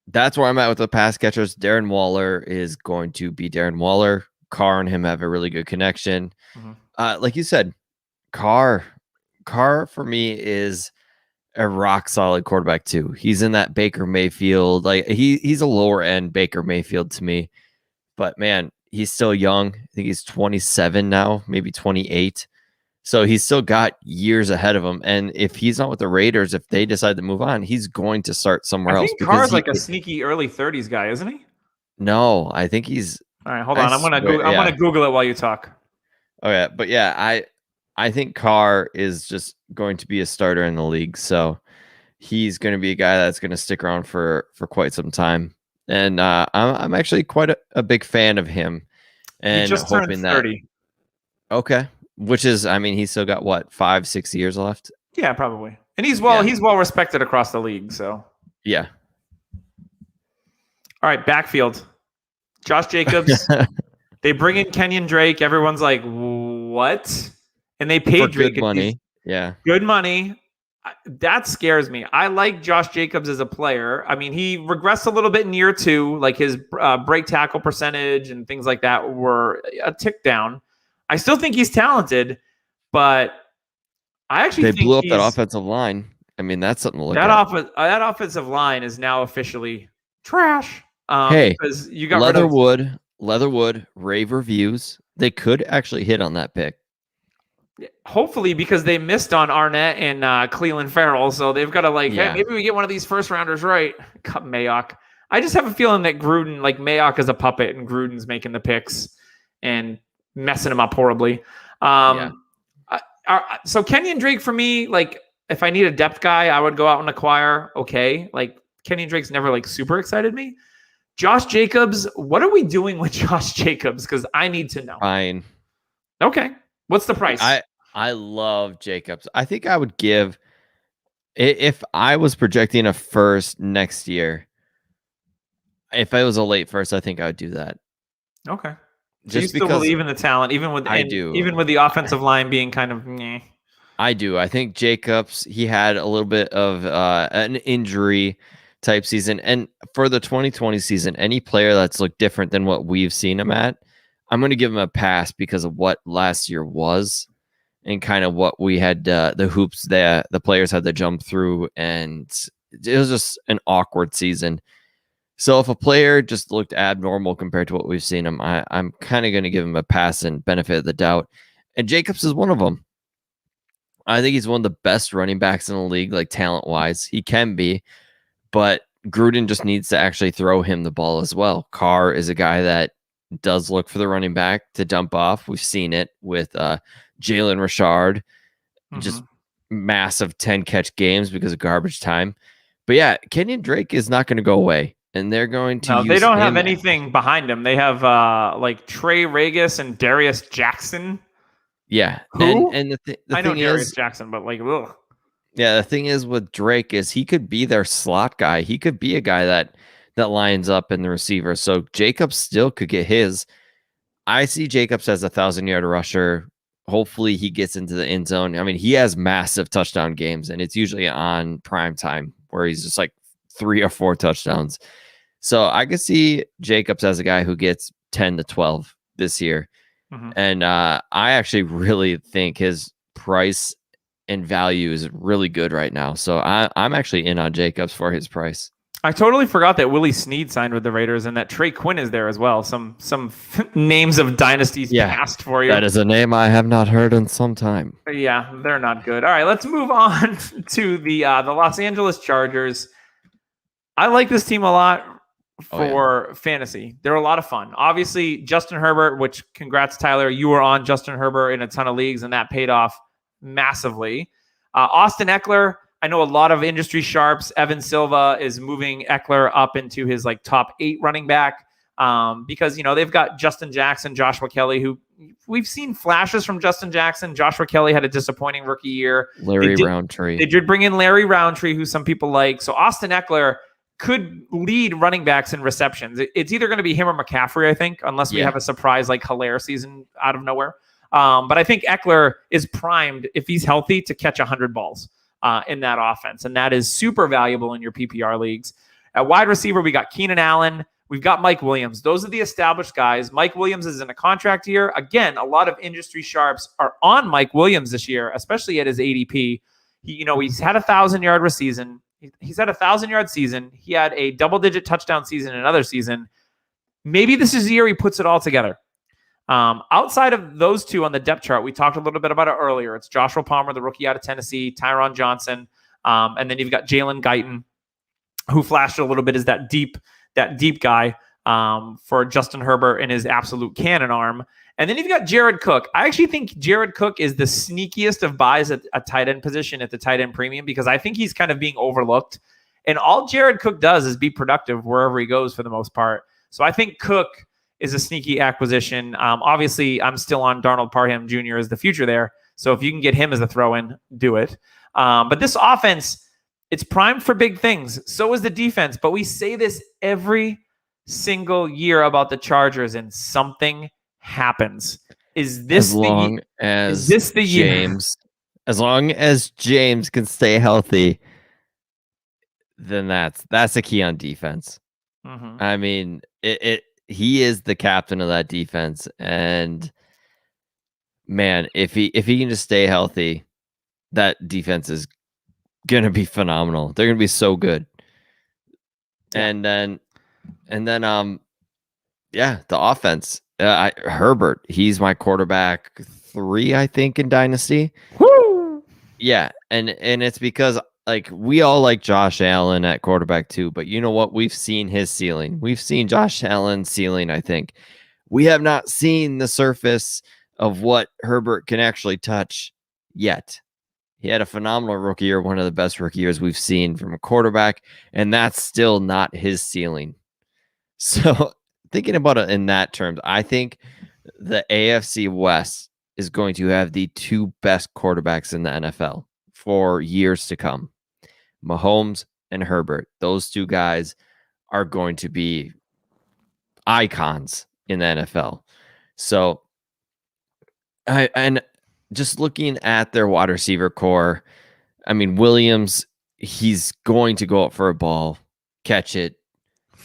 that's where I'm at with the pass catchers. Darren Waller is going to be Darren Waller. Carr and him have a really good connection. Mm-hmm. Like you said, Carr for me is a rock solid quarterback too. He's in that Baker Mayfield, like he's a lower end Baker Mayfield to me, but man, he's still young. I think he's 27 now, maybe 28. So he's still got years ahead of him. And if he's not with the Raiders, if they decide to move on, he's going to start somewhere else. I think Carr's like a sneaky early 30s guy, isn't he? No, I think he's. All right, hold on. I'm gonna Google it while you talk. Oh yeah, but yeah, I think Carr is just going to be a starter in the league. So he's going to be a guy that's going to stick around for quite some time. And I'm actually quite a big fan of him. And he just turned 30. Okay. Which is, I mean, he's still got what, 5-6 years left? Yeah, probably. And he's well respected across the league. So yeah. All right, backfield. Josh Jacobs. They bring in Kenyon Drake. Everyone's like, what? And they paid Drake good money. Yeah. Good money. That scares me. I like Josh Jacobs as a player. I mean, he regressed a little bit in year 2. Like his break tackle percentage and things like that were a tick down. I still think he's talented, but I actually think blew up that offensive line. I mean, that's something to look at. That offensive line is now officially trash. Hey, because you got Leatherwood, rave reviews. They could actually hit on that pick. Hopefully, because they missed on Arnett and Cleveland Farrell, so they've got to hey, maybe we get one of these first rounders right. Cut Mayock. I just have a feeling that Gruden, like Mayock, is a puppet, and Gruden's making the picks and messing them up horribly. So Kenyon Drake for me, like if I need a depth guy, I would go out and acquire. Okay, like Kenyon Drake's never like super excited me. Josh Jacobs, what are we doing with Josh Jacobs? Because I need to know. Fine. Okay. What's the price? I love Jacobs. I think I would give, if I was projecting a first next year, if I was a late first, I think I would do that. Okay. So you still believe in the talent, even with the offensive line being kind of meh. I do. I think Jacobs, he had a little bit of an injury type season. And for the 2020 season, any player that's looked different than what we've seen him at, I'm going to give him a pass because of what last year was and kind of what we had, the hoops that the players had to jump through. And it was just an awkward season. So if a player just looked abnormal compared to what we've seen him, I'm kind of going to give him a pass and benefit of the doubt. And Jacobs is one of them. I think he's one of the best running backs in the league, like talent-wise. He can be, but Gruden just needs to actually throw him the ball as well. Carr is a guy that does look for the running back to dump off. We've seen it with Jalen Richard, just massive 10-catch games because of garbage time. But yeah, Kenyon Drake is not going to go away. And they're going to use they don't have anything behind him. They have like Trey Regis and Darius Jackson. Yeah. Who? And the I thing know Darius Jackson, but like, ugh. Yeah, the thing is with Drake is he could be their slot guy. He could be a guy that lines up in the receiver. So Jacobs still could get his. I see Jacobs as a 1,000-yard rusher. Hopefully he gets into the end zone. I mean, he has massive touchdown games, and it's usually on prime time where he's just like 3 or 4 touchdowns. So I could see Jacobs as a guy who gets 10 to 12 this year. And I actually really think his price and value is really good right now. So I'm actually in on Jacobs for his price. I totally forgot that Willie Snead signed with the Raiders and that Trey Quinn is there as well. Some names of dynasties passed for you. That is a name I have not heard in some time. Yeah, they're not good. All right, let's move on to the Los Angeles Chargers. I like this team a lot. for fantasy. They're a lot of fun. Obviously, Justin Herbert, which congrats, Tyler. You were on Justin Herbert in a ton of leagues, and that paid off massively. Austin Eckler, I know a lot of industry sharps. Evan Silva is moving Eckler up into his like top 8 running back because, they've got Justin Jackson, Joshua Kelly, who we've seen flashes from Justin Jackson. Joshua Kelly had a disappointing rookie year. Roundtree. They did bring in Larry Roundtree, who some people like. So Austin Eckler could lead running backs in receptions. It's either going to be him or McCaffrey, I think, unless we have a surprise like Hilaire season out of nowhere. But I think Eckler is primed, if he's healthy, to catch 100 balls in that offense. And that is super valuable in your PPR leagues. At wide receiver, we got Keenan Allen. We've got Mike Williams. Those are the established guys. Mike Williams is in a contract year. Again, a lot of industry sharps are on Mike Williams this year, especially at his ADP. He's had 1,000-yard season. He's had a 1,000-yard season. He had a double-digit touchdown season in another season. Maybe this is the year he puts it all together. Outside of those two on the depth chart, we talked a little bit about it earlier. It's Joshua Palmer, the rookie out of Tennessee, Tyron Johnson, and then you've got Jalen Guyton, who flashed a little bit as that deep guy for Justin Herbert in his absolute cannon arm. And then you've got Jared Cook. I actually think Jared Cook is the sneakiest of buys at a tight end position at the tight end premium because I think he's kind of being overlooked. And all Jared Cook does is be productive wherever he goes for the most part. So I think Cook is a sneaky acquisition. Obviously, I'm still on Darnold Parham Jr. as the future there. So if you can get him as a throw-in, do it. But this offense, it's primed for big things. So is the defense. But we say this every single year about the Chargers, and something happens. Is this the year? As long as James can stay healthy, then that's a key on defense. Mm-hmm. I mean, he is the captain of that defense, and man, if he can just stay healthy, that defense is gonna be phenomenal. They're gonna be so good. And then the offense. Herbert, he's my quarterback 3, I think, in Dynasty. Woo! Yeah, and it's because like we all like Josh Allen at quarterback 2, but you know what? We've seen his ceiling. We've seen Josh Allen's ceiling, I think. We have not seen the surface of what Herbert can actually touch yet. He had a phenomenal rookie year, one of the best rookie years we've seen from a quarterback, and that's still not his ceiling. So thinking about it in that terms, I think the AFC West is going to have the 2 best quarterbacks in the NFL for years to come. Mahomes and Herbert. Those 2 guys are going to be icons in the NFL. So, and just looking at their wide receiver core, I mean, Williams, he's going to go up for a ball, catch it,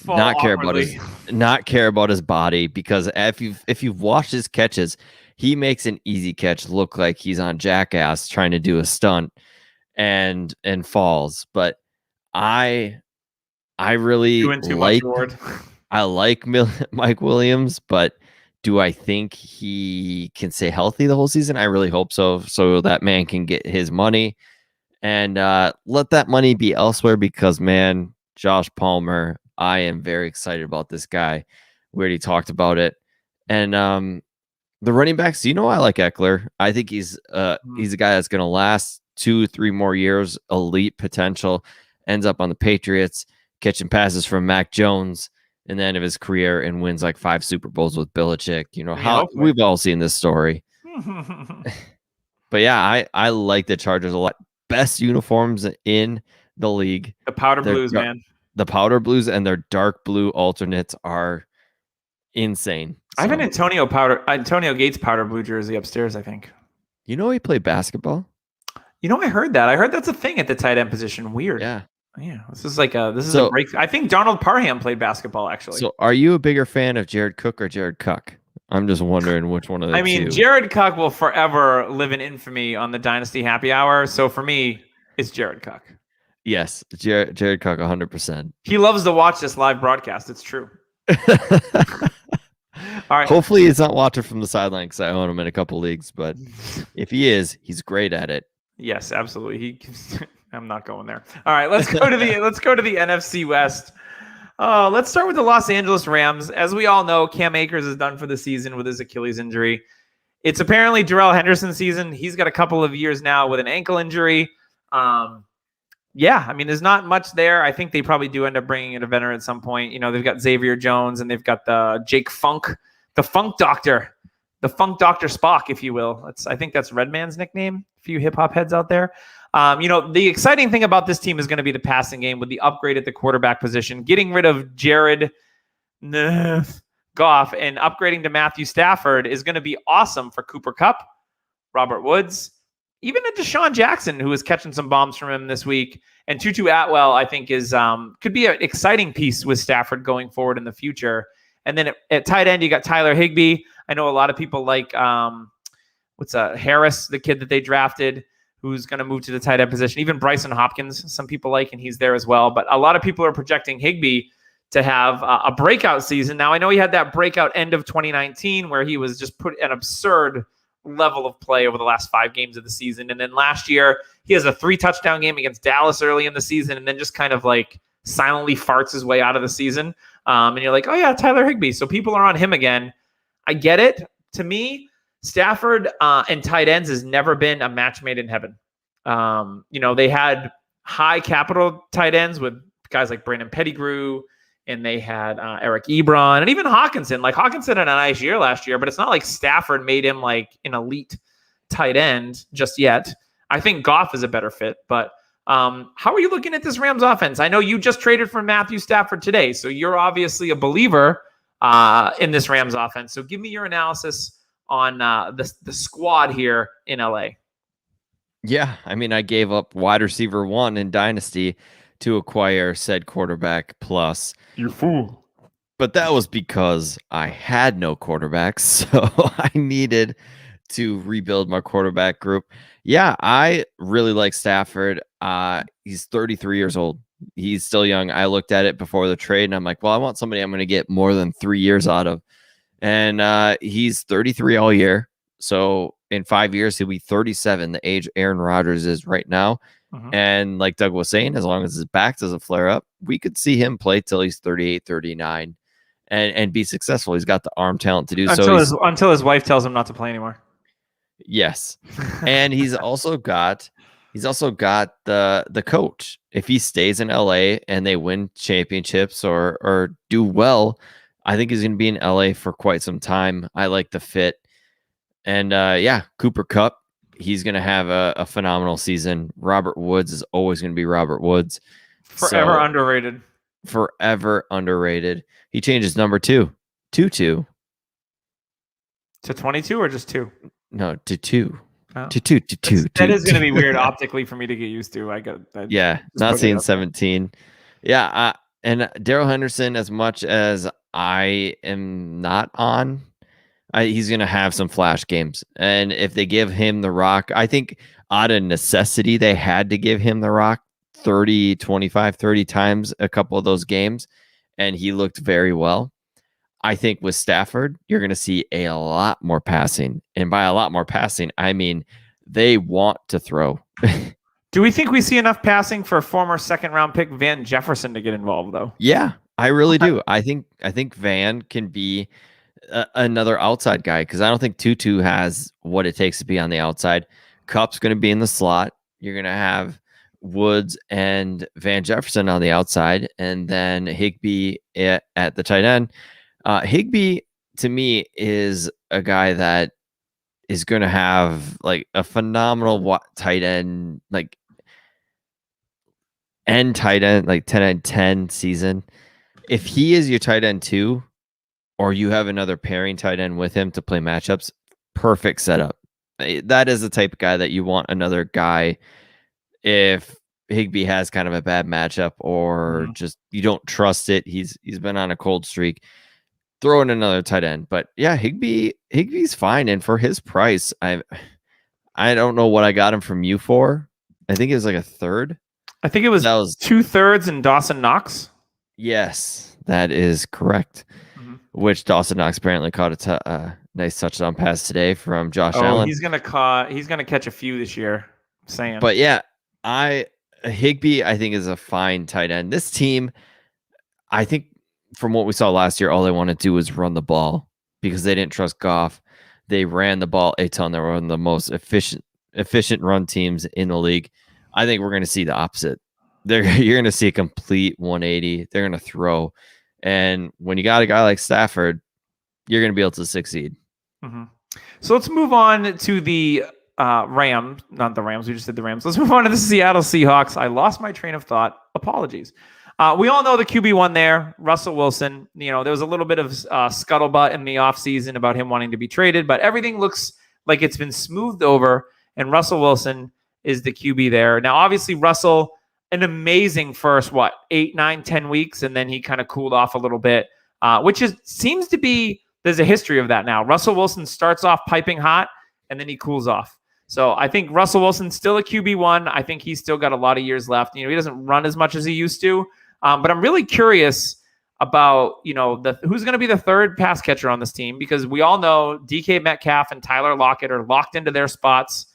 not care about his body, because if you've watched his catches, he makes an easy catch look like he's on Jackass trying to do a stunt and falls. But I really like Mike Williams, but do I think he can stay healthy the whole season? I really hope so that man can get his money and let that money be elsewhere, because man, Josh Palmer, I am very excited about this guy. We already talked about it. And the running backs, I like Eckler. I think he's a guy that's going to last 2-3 more years, elite potential, ends up on the Patriots, catching passes from Mack Jones in the end of his career and wins like 5 Super Bowls with Belichick. We've all seen this story. But yeah, I like the Chargers a lot. Best uniforms in the league. The powder blues, man. The powder blues and their dark blue alternates are insane. I have an Antonio Gates powder blue jersey upstairs, I think. He played basketball? I heard that. I heard that's a thing at the tight end position. Weird. Yeah. Yeah. This is a break. I think Darnold Parham played basketball, actually. So are you a bigger fan of Jared Cook or Jared Cuck? I'm just wondering which one of the two. I mean, Jared Cook will forever live in infamy on the Dynasty Happy Hour. So for me, it's Jared Cook. Yes, Jared Cook, 100%. He loves to watch this live broadcast. It's true. All right. Hopefully he's not watching from the sideline because I own him in a couple leagues. But if he is, he's great at it. Yes, absolutely. I'm not going there. All right, let's go to the NFC West. Let's start with the Los Angeles Rams. As we all know, Cam Akers is done for the season with his Achilles injury. It's apparently Daryl Henderson's season. He's got a couple of years now with an ankle injury. Yeah, I mean, there's not much there. I think they probably do end up bringing in a veteran at some point. You know, they've got Xavier Jones and they've got the Jake Funk, the Funk Doctor Spock, if you will. I think that's Redman's nickname. A few hip hop heads out there. The exciting thing about this team is going to be the passing game with the upgrade at the quarterback position, getting rid of Jared Goff and upgrading to Matthew Stafford is going to be awesome for Cooper Kupp, Robert Woods, even a Deshaun Jackson, who is catching some bombs from him this week. And Tutu Atwell, I think, is could be an exciting piece with Stafford going forward in the future. And then at tight end, you got Tyler Higbee. I know a lot of people like Harris, the kid that they drafted, who's going to move to the tight end position. Even Bryson Hopkins, some people like, and he's there as well. But a lot of people are projecting Higbee to have a breakout season. Now, I know he had that breakout end of 2019 where he was just put an absurd level of play over the last 5 games of the season. And then last year, he has a 3-touchdown game against Dallas early in the season and then just kind of like silently farts his way out of the season. And you're like, oh, yeah, Tyler Higbee. So people are on him again. I get it. To me, Stafford and tight ends has never been a match made in heaven. They had high capital tight ends with guys like Brandon Pettigrew, and they had Eric Ebron, and even Hawkinson. Like Hawkinson had a nice year last year, but it's not like Stafford made him like an elite tight end just yet. I think Goff is a better fit, but how are you looking at this Rams offense? I know you just traded for Matthew Stafford today, so you're obviously a believer in this Rams offense. So give me your analysis on the squad here in LA. Yeah, I mean, I gave up wide receiver 1 in Dynasty to acquire said quarterback plus. You fool. But that was because I had no quarterbacks, so I needed to rebuild my quarterback group. Yeah, I really like Stafford. He's 33 years old. He's still young. I looked at it before the trade, and I'm like, well, I want somebody I'm going to get more than 3 years out of. And he's 33 all year. So in 5 years, he'll be 37, the age Aaron Rodgers is right now. Mm-hmm. And like Doug was saying, as long as his back doesn't flare up, we could see him play till he's 38, 39 and be successful. He's got the arm talent to do so. Until his wife tells him not to play anymore. Yes. And he's also got the coach. If he stays in LA and they win championships or do well, I think he's going to be in LA for quite some time. I like the fit. And Cooper Kupp, he's going to have a phenomenal season. Robert Woods is always going to be Robert Woods. Forever underrated. Forever underrated. He changed his number to 22. To 22 or just 2? No, to 2. Oh. To 2. That is going to be weird optically for me to get used to. Not seeing 17. Yeah, and Daryl Henderson, as much as I am not on, he's going to have some flash games. And if they give him the rock, I think out of necessity, they had to give him the rock 30 times a couple of those games. And he looked very well. I think with Stafford, you're going to see a lot more passing. And by a lot more passing, I mean, they want to throw. Do we think we see enough passing for former 2nd-round pick Van Jefferson to get involved, though? Yeah, I really do. I think Van can be another outside guy because I don't think Tutu has what it takes to be on the outside. Kupp's going to be in the slot. You're going to have Woods and Van Jefferson on the outside, and then Higbee at the tight end. Higbee, to me, is a guy that is going to have like a phenomenal tight end, like end tight end, like 10 season. If he is your tight end 2, or you have another pairing tight end with him to play matchups, perfect setup. That is the type of guy that you want another guy if Higbee has kind of a bad matchup or just you don't trust it. He's been on a cold streak. Throw in another tight end. But yeah, Higbee's fine. And for his price, I don't know what I got him from you for. I think it was like a third. I think it was 2/3 in Dawson Knox. Yes, that is correct. Which Dawson Knox apparently caught a nice touchdown pass today from Josh Allen. He's gonna catch a few this year. Sam. But yeah, Higbee I think is a fine tight end. This team, I think from what we saw last year, all they want to do is run the ball because they didn't trust Goff. They ran the ball a ton. They were one of the most efficient run teams in the league. I think we're going to see the opposite. You're going to see a complete 180. They're going to throw. And when you got a guy like Stafford, you're going to be able to succeed. Mm-hmm. So let's move on to the Rams. Not the Rams. We just did the Rams. Let's move on to the Seattle Seahawks. I lost my train of thought. Apologies. We all know the QB1 there, Russell Wilson. You know, there was a little bit of scuttlebutt in the offseason about him wanting to be traded, but everything looks like it's been smoothed over, and Russell Wilson is the QB there. Now, obviously, Russell, an amazing first, 8, 9, 10 weeks, and then he kind of cooled off a little bit, which seems to be, there's a history of that now. Russell Wilson starts off piping hot, and then he cools off. So I think Russell Wilson's still a QB1. I think he's still got a lot of years left. You know, he doesn't run as much as he used to, but I'm really curious about, you know, who's going to be the third pass catcher on this team, because we all know DK Metcalf and Tyler Lockett are locked into their spots.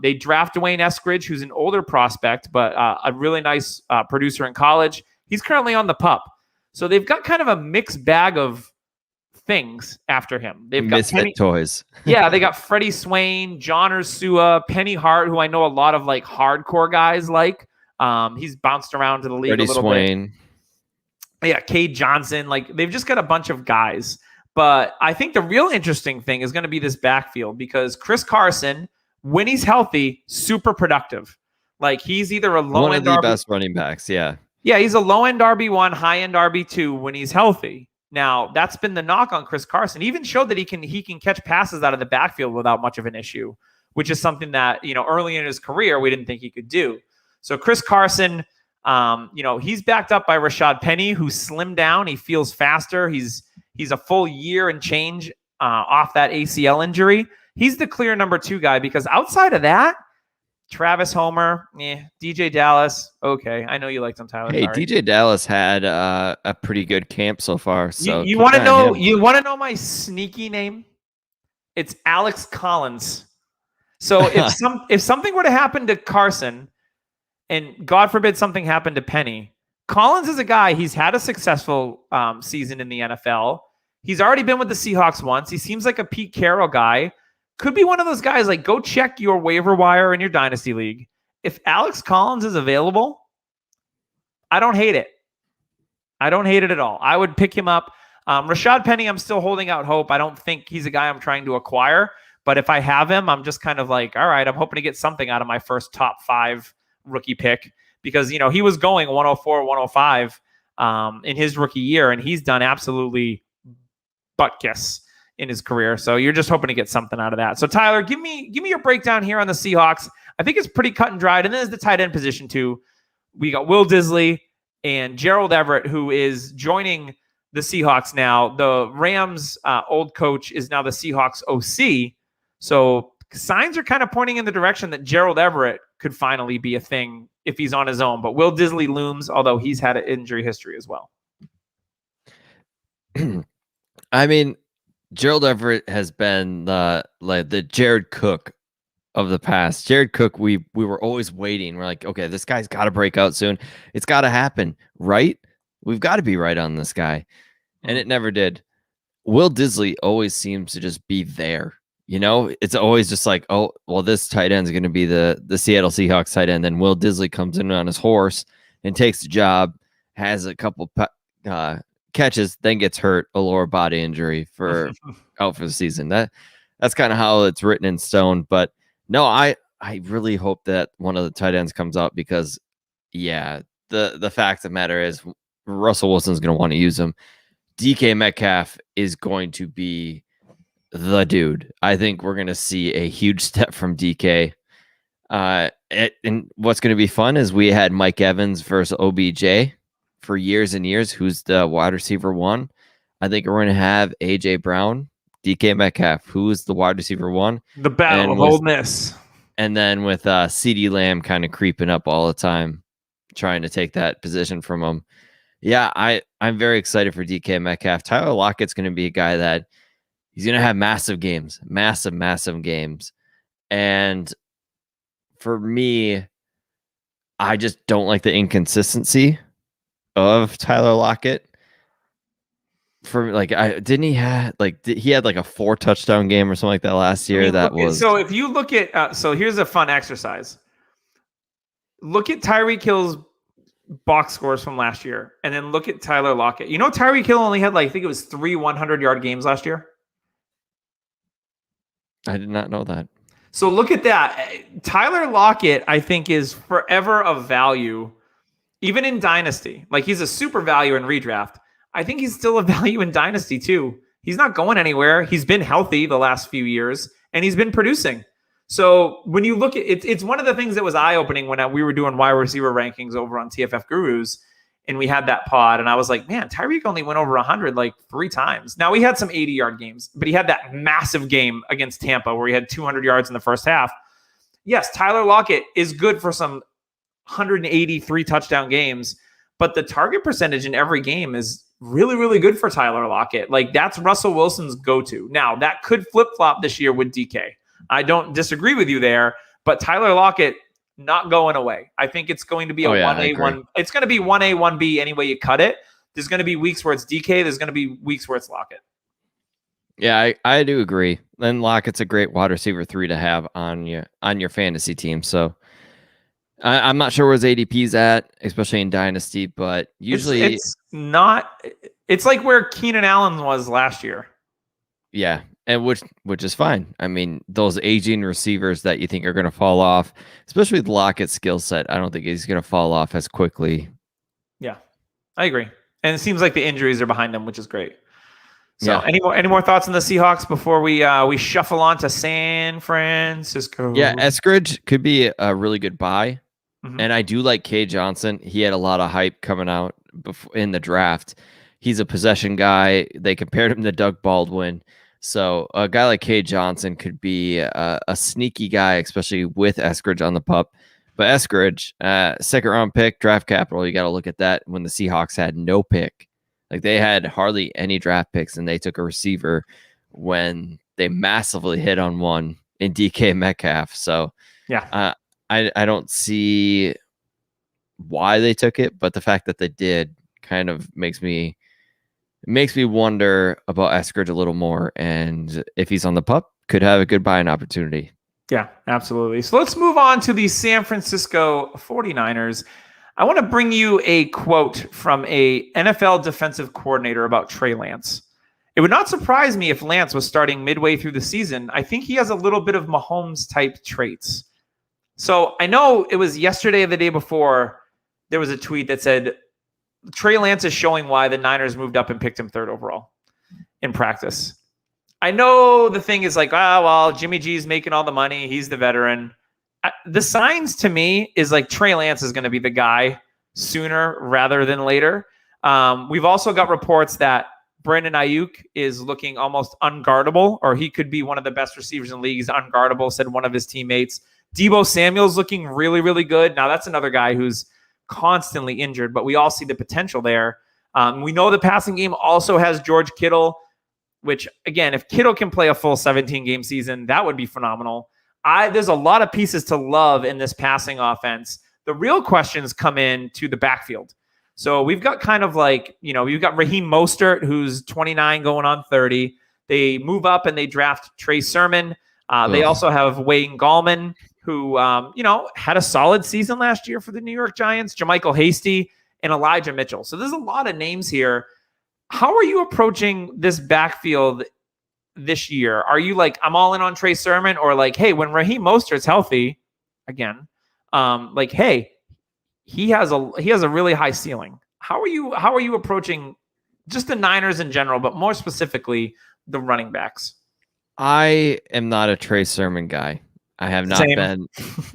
They draft Dwayne Eskridge, who's an older prospect, but a really nice producer in college. He's currently on the PUP. So they've got kind of a mixed bag of things after him. They've got misfit toys. Yeah, they got Freddie Swain, John Ursua, Penny Hart, who I know a lot of like hardcore guys like. He's bounced around to the league Freddie a little Swain. bit. Yeah, Cade Johnson. Like, they've just got a bunch of guys. But I think the real interesting thing is going to be this backfield, because Chris Carson, when he's healthy, super productive. Like, he's either a low end one of the best running backs. Yeah. Yeah, he's a low end RB1, high end RB2 when he's healthy. Now, that's been the knock on Chris Carson. He even showed that he can catch passes out of the backfield without much of an issue, which is something that, you know, early in his career we didn't think he could do. So Chris Carson, you know, he's backed up by Rashad Penny, who slimmed down. He feels faster. He's a full year and change off that ACL injury. He's the clear number 2 guy, because outside of that, Travis Homer, DJ Dallas, okay. I know you liked him, Tyler. Hey, sorry. DJ Dallas had a pretty good camp so far. So you want to know? You want to know my sneaky name? It's Alex Collins. So if something were to happen to Carson, and God forbid something happened to Penny, Collins is a guy. He's had a successful season in the NFL. He's already been with the Seahawks once. He seems like a Pete Carroll guy. Could be one of those guys, like, go check your waiver wire in your Dynasty League. If Alex Collins is available, I don't hate it. I don't hate it at all. I would pick him up. Rashad Penny, I'm still holding out hope. I don't think he's a guy I'm trying to acquire. But if I have him, I'm just kind of like, all right, I'm hoping to get something out of my first top 5 rookie pick. Because, you know, he was going 104, 105 in his rookie year, and he's done absolutely butt kiss in his career. So you're just hoping to get something out of that. So Tyler, give me your breakdown here on the Seahawks. I think it's pretty cut and dried. And then there's the tight end position too. We got Will Disley and Gerald Everett, who is joining the Seahawks now. The Rams old coach is now the Seahawks OC. So signs are kind of pointing in the direction that Gerald Everett could finally be a thing if he's on his own. But Will Disley looms, although he's had an injury history as well. I mean, Gerald Everett has been the Jared Cook of the past. Jared Cook, we were always waiting. We're like, okay, this guy's got to break out soon. It's got to happen, right? We've got to be right on this guy. And it never did. Will Disley always seems to just be there. You know, it's always just like, oh, well, this tight end is going to be the Seattle Seahawks tight end. Then Will Disley comes in on his horse and takes the job, has a couple catches, then gets hurt, a lower body injury out for the season. That's kind of how it's written in stone. But no, I really hope that one of the tight ends comes out, because the fact of the matter is Russell Wilson's going to want to use him. DK Metcalf is going to be the dude. I think we're going to see a huge step from DK. And what's going to be fun is we had Mike Evans versus OBJ for years and years, who's the wide receiver 1. I think we're going to have AJ Brown, DK Metcalf, who's the wide receiver 1. The battle of Ole Miss. And then with CeeDee Lamb kind of creeping up all the time, trying to take that position from him. Yeah, I'm very excited for DK Metcalf. Tyler Lockett's going to be a guy that he's going to have massive games. And for me, I just don't like the inconsistency of Tyler Lockett. For like, he had like a 4 touchdown game or something like that last year. So if you look at, so here's a fun exercise. Look at Tyreek Hill's box scores from last year, and then look at Tyler Lockett. You know, Tyreek Hill only had I think it was 3 100-yard games last year. I did not know that. So look at that. Tyler Lockett, I think, is forever of value, even in Dynasty. Like, he's a super value in redraft. I think he's still a value in Dynasty too. He's not going anywhere. He's been healthy the last few years, and he's been producing. So when you look at it, it's one of the things that was eye-opening when we were doing wide receiver rankings over on TFF Gurus, and we had that pod, and I was like, man, Tyreek only went over 100 like 3 times. Now, he had some 80-yard games, but he had that massive game against Tampa where he had 200 yards in the first half. Yes, Tyler Lockett is good for some 183 touchdown games, but the target percentage in every game is really, really good for Tyler Lockett. Like, that's Russell Wilson's go-to. Now, that could flip-flop this year with DK. I don't disagree with you there, but Tyler Lockett not going away. I think it's going to be a 1A, 1. It's going to be 1A, 1B any way you cut it. There's going to be weeks where it's DK. There's going to be weeks where it's Lockett. Yeah, I do agree. Then Lockett's a great wide receiver 3 to have on your fantasy team. So I'm not sure where his ADP's at, especially in Dynasty, but usually it's not. It's like where Keenan Allen was last year. Yeah, and which is fine. I mean, those aging receivers that you think are going to fall off, especially with Lockett's skill set, I don't think he's going to fall off as quickly. Yeah, I agree. And it seems like the injuries are behind him, which is great. So, yeah. Any more thoughts on the Seahawks before we shuffle on to San Francisco? Yeah, Eskridge could be a really good buy. Mm-hmm. And I do like Kay Johnson. He had a lot of hype coming out in the draft. He's a possession guy. They compared him to Doug Baldwin. So a guy like Kay Johnson could be a sneaky guy, especially with Eskridge on the pup. But Eskridge, 2nd round pick, draft capital, you got to look at that when the Seahawks had no pick. Like, they had hardly any draft picks, and they took a receiver when they massively hit on one in DK Metcalf. So yeah, I don't see why they took it, but the fact that they did kind of makes me wonder about Eskridge a little more, and if he's on the pup, could have a good buying opportunity. Yeah, absolutely. So let's move on to the San Francisco 49ers. I want to bring you a quote from a NFL defensive coordinator about Trey Lance. It would not surprise me if Lance was starting midway through the season. I think he has a little bit of Mahomes-type traits. So I know it was yesterday or the day before, there was a tweet that said, Trey Lance is showing why the Niners moved up and picked him 3rd overall in practice. I know the thing is like, well, Jimmy G's making all the money. He's the veteran. The signs to me is like Trey Lance is going to be the guy sooner rather than later. We've also got reports that Brandon Ayuk is looking almost unguardable, or he could be one of the best receivers in the league. He's unguardable, said one of his teammates. Deebo Samuel's looking really, really good. Now, that's another guy who's constantly injured, but we all see the potential there. We know the passing game also has George Kittle, which, again, if Kittle can play a full 17-game season, that would be phenomenal. There's a lot of pieces to love in this passing offense. The real questions come in to the backfield. So we've got kind of like, you've got Raheem Mostert, who's 29 going on 30. They move up and they draft Trey Sermon. They also have Wayne Gallman, who, had a solid season last year for the New York Giants, JaMychal Hasty, and Elijah Mitchell. So there's a lot of names here. How are you approaching this backfield this year? Are you like, I'm all in on Trey Sermon, or like, hey, when Raheem Mostert's healthy again, hey, he has a really high ceiling. How are you approaching just the Niners in general, but more specifically the running backs? I am not a Trey Sermon guy. I have not been.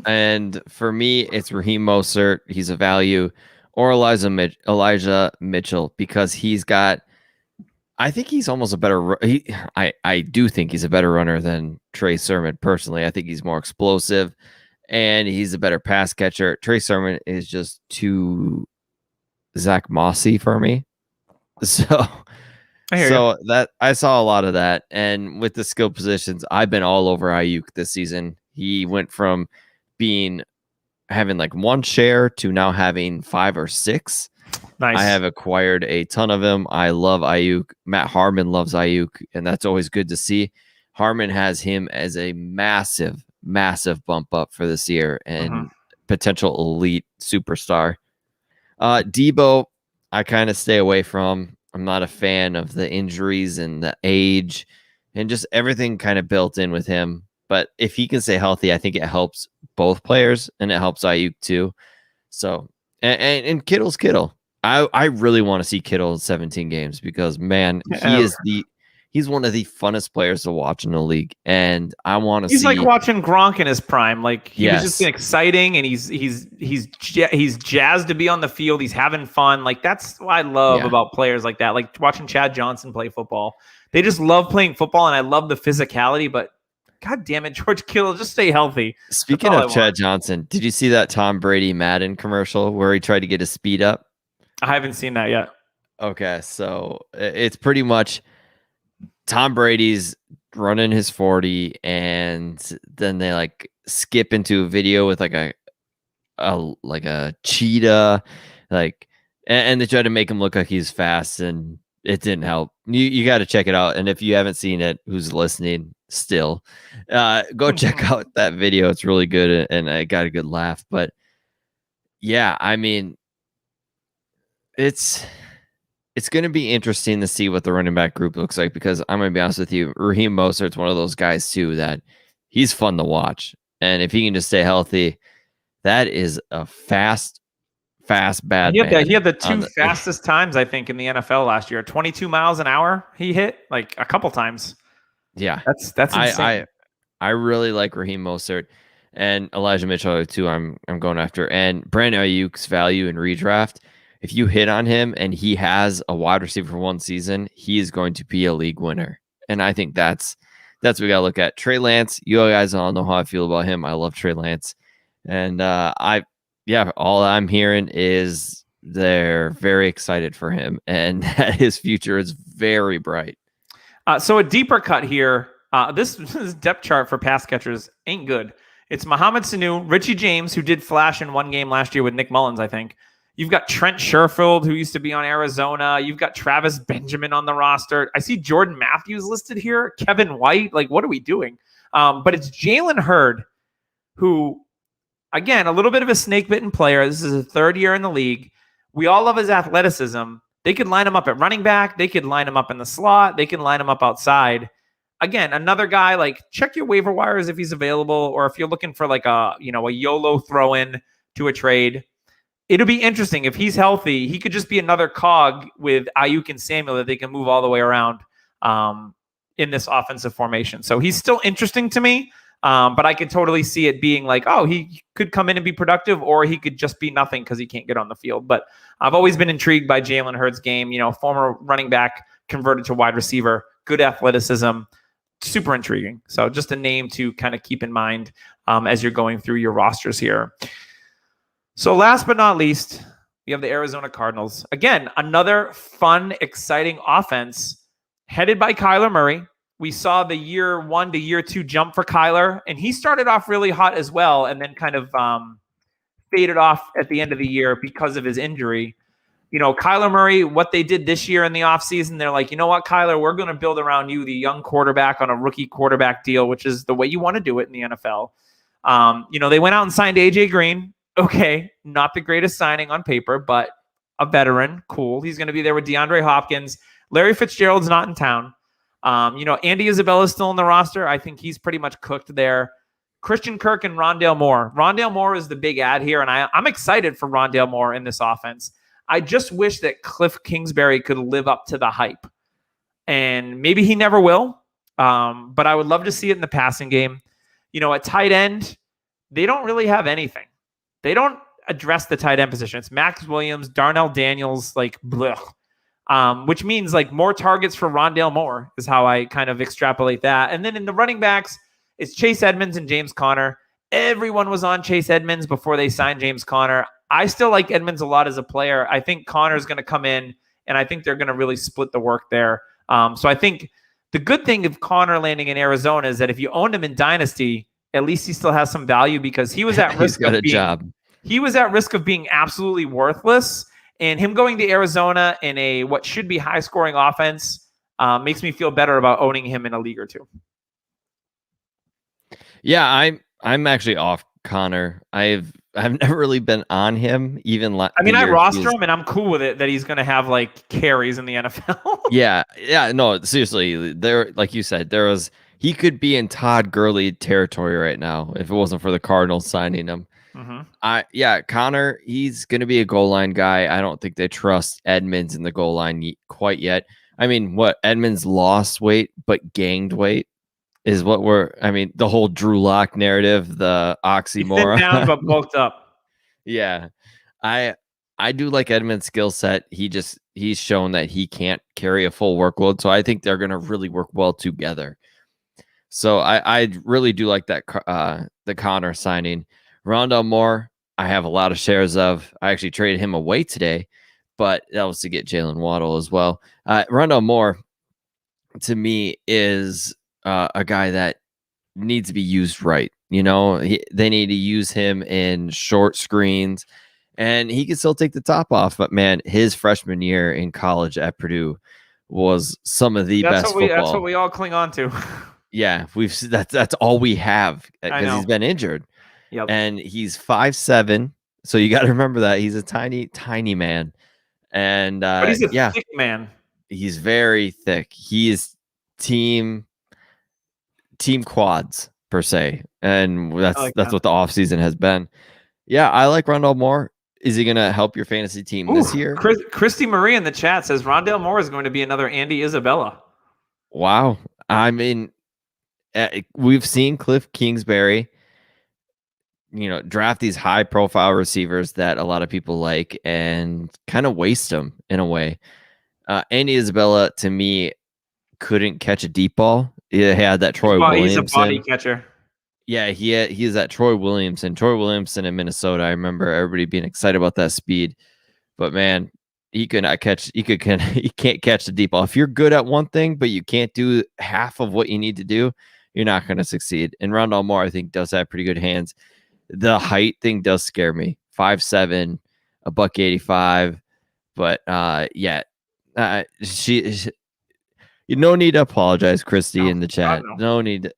And for me, it's Raheem Mostert. He's a value, or Elijah Mitchell, because I think he's almost a better. I do think he's a better runner than Trey Sermon. Personally, I think he's more explosive, and he's a better pass catcher. Trey Sermon is just too Zach Mossy for me. So that I saw a lot of that, and with the skill positions, I've been all over Ayuk this season. He went from having like 1 share to now having 5 or 6. Nice. I have acquired a ton of him. I love Ayuk. Matt Harmon loves Ayuk, and that's always good to see. Harmon has him as a massive, massive bump up for this year and potential elite superstar. Debo, I kind of stay away from. I'm not a fan of the injuries and the age and just everything kind of built in with him. But if he can stay healthy, I think it helps both players and it helps Ayuk too. So, and Kittle's Kittle. I really want to see Kittle in 17 games because, man, he's one of the funnest players to watch in the league, and I want to see. He's like watching Gronk in his prime. Like he was just exciting, and he's jazzed to be on the field. He's having fun. Like that's what I love about players like that. Like watching Chad Johnson play football. They just love playing football, and I love the physicality. But God damn it, George Kittle, just stay healthy. Speaking of Chad Johnson, did you see that Tom Brady Madden commercial where he tried to get his speed up? I haven't seen that yet. Okay, so it's pretty much Tom Brady's running his 40, and then they like skip into a video with like a cheetah, like, and they try to make him look like he's fast, and it didn't help. You got to check it out, and if you haven't seen it, who's listening still, go check out that video. It's really good, and I got a good laugh. But yeah, I mean, it's going to be interesting to see what the running back group looks like because I'm going to be honest with you, Raheem Mostert's one of those guys too that he's fun to watch. And if he can just stay healthy, that is a fast bad man. He had the two fastest times, I think, in the NFL last year. 22 miles an hour he hit like a couple times. Yeah. That's insane. I really like Raheem Mostert and Elijah Mitchell too. I'm going after. And Brandon Ayuk's value in redraft. If you hit on him and he has a wide receiver for one season, he is going to be a league winner. And I think that's what we got to look at. Trey Lance, you guys all know how I feel about him. I love Trey Lance. And all I'm hearing is they're very excited for him and that his future is very bright. So a deeper cut here. This depth chart for pass catchers ain't good. It's Mohamed Sanu, Richie James, who did flash in one game last year with Nick Mullins, I think. You've got Trent Sherfield, who used to be on Arizona. You've got Travis Benjamin on the roster. I see Jordan Matthews listed here. Kevin White. Like, what are we doing? But it's Jalen Hurd, who, again, a little bit of a snake-bitten player. This is his third year in the league. We all love his athleticism. They could line him up at running back. They could line him up in the slot. They can line him up outside. Again, another guy, like, check your waiver wires if he's available, or if you're looking for like a YOLO throw-in to a trade. It'll be interesting. If he's healthy, he could just be another cog with Ayuk and Samuel that they can move all the way around in this offensive formation. So he's still interesting to me, but I could totally see it being like, oh, he could come in and be productive, or he could just be nothing because he can't get on the field. But I've always been intrigued by Jalen Hurd's game. Former running back converted to wide receiver, good athleticism, super intriguing. So just a name to kind of keep in mind as you're going through your rosters here. So last but not least, we have the Arizona Cardinals. Again, another fun, exciting offense headed by Kyler Murray. We saw the year 1 to year 2 jump for Kyler, and he started off really hot as well and then kind of faded off at the end of the year because of his injury. Kyler Murray, what they did this year in the offseason, they're like, you know what, Kyler, we're going to build around you, the young quarterback on a rookie quarterback deal, which is the way you want to do it in the NFL. They went out and signed A.J. Green. Okay, not the greatest signing on paper, but a veteran. Cool. He's going to be there with DeAndre Hopkins. Larry Fitzgerald's not in town. Andy Isabella's still in the roster. I think he's pretty much cooked there. Christian Kirk and Rondale Moore. Rondale Moore is the big ad here, and I'm excited for Rondale Moore in this offense. I just wish that Cliff Kingsbury could live up to the hype. And maybe he never will, but I would love to see it in the passing game. At tight end, they don't really have anything. They don't address the tight end position. It's Max Williams, Darnell Daniels, like, blech. Which means like more targets for Rondale Moore is how I kind of extrapolate that. And then in the running backs, it's Chase Edmonds and James Conner. Everyone was on Chase Edmonds before they signed James Conner. I still like Edmonds a lot as a player. I think Conner's going to come in, and I think they're going to really split the work there. So I think the good thing of Conner landing in Arizona is that if you owned him in Dynasty, at least he still has some value because he was at risk He was at risk of being absolutely worthless. And him going to Arizona in a what should be high-scoring offense makes me feel better about owning him in a league or two. Yeah, I'm actually off Connor. I've never really been on him. Even I mean, I roster him, and I'm cool with it that he's going to have like carries in the NFL. yeah. No, seriously, there, like you said, he could be in Todd Gurley territory right now if it wasn't for the Cardinals signing him. Connor, he's going to be a goal line guy. I don't think they trust Edmonds in the goal line quite yet. I mean, Edmonds lost weight but gained weight is what the whole Drew Lock narrative, the oxymoron. He's down but bulked up. Yeah. I do like Edmonds' skill set. He's shown that he can't carry a full workload, so I think they're going to really work well together. So I really do like that the Connor signing. Rondale Moore, I have a lot of shares of. I actually traded him away today, but that was to get Jalen Waddle as well. Rondale Moore, to me, is a guy that needs to be used right. They need to use him in short screens, and he can still take the top off. But man, his freshman year in college at Purdue was some of the best football. That's what we all cling on to. Yeah, that's all we have because he's been injured. Yep. And he's 5'7", so you got to remember that he's a tiny man, and but he's a thick man. He's very thick. He is team quads per se, and that's what the offseason has been. Yeah, I like Rondale Moore. Is he going to help your fantasy team this year? Christy Marie in the chat says Rondale Moore is going to be another Andy Isabella. Wow, I mean, we've seen Cliff Kingsbury draft these high profile receivers that a lot of people like and kind of waste them in a way. Andy Isabella, to me, couldn't catch a deep ball. He had that Troy Williamson. He's a body catcher. Yeah, he's that Troy Williamson. Troy Williamson in Minnesota. I remember everybody being excited about that speed. But man, he can't catch the deep ball. If you're good at one thing, but you can't do half of what you need to do, you're not going to succeed. And Rondale Moore, I think, does have pretty good hands. The height thing does scare me. 5'7", $185, but you no need to apologize, Christy, in the chat. No need.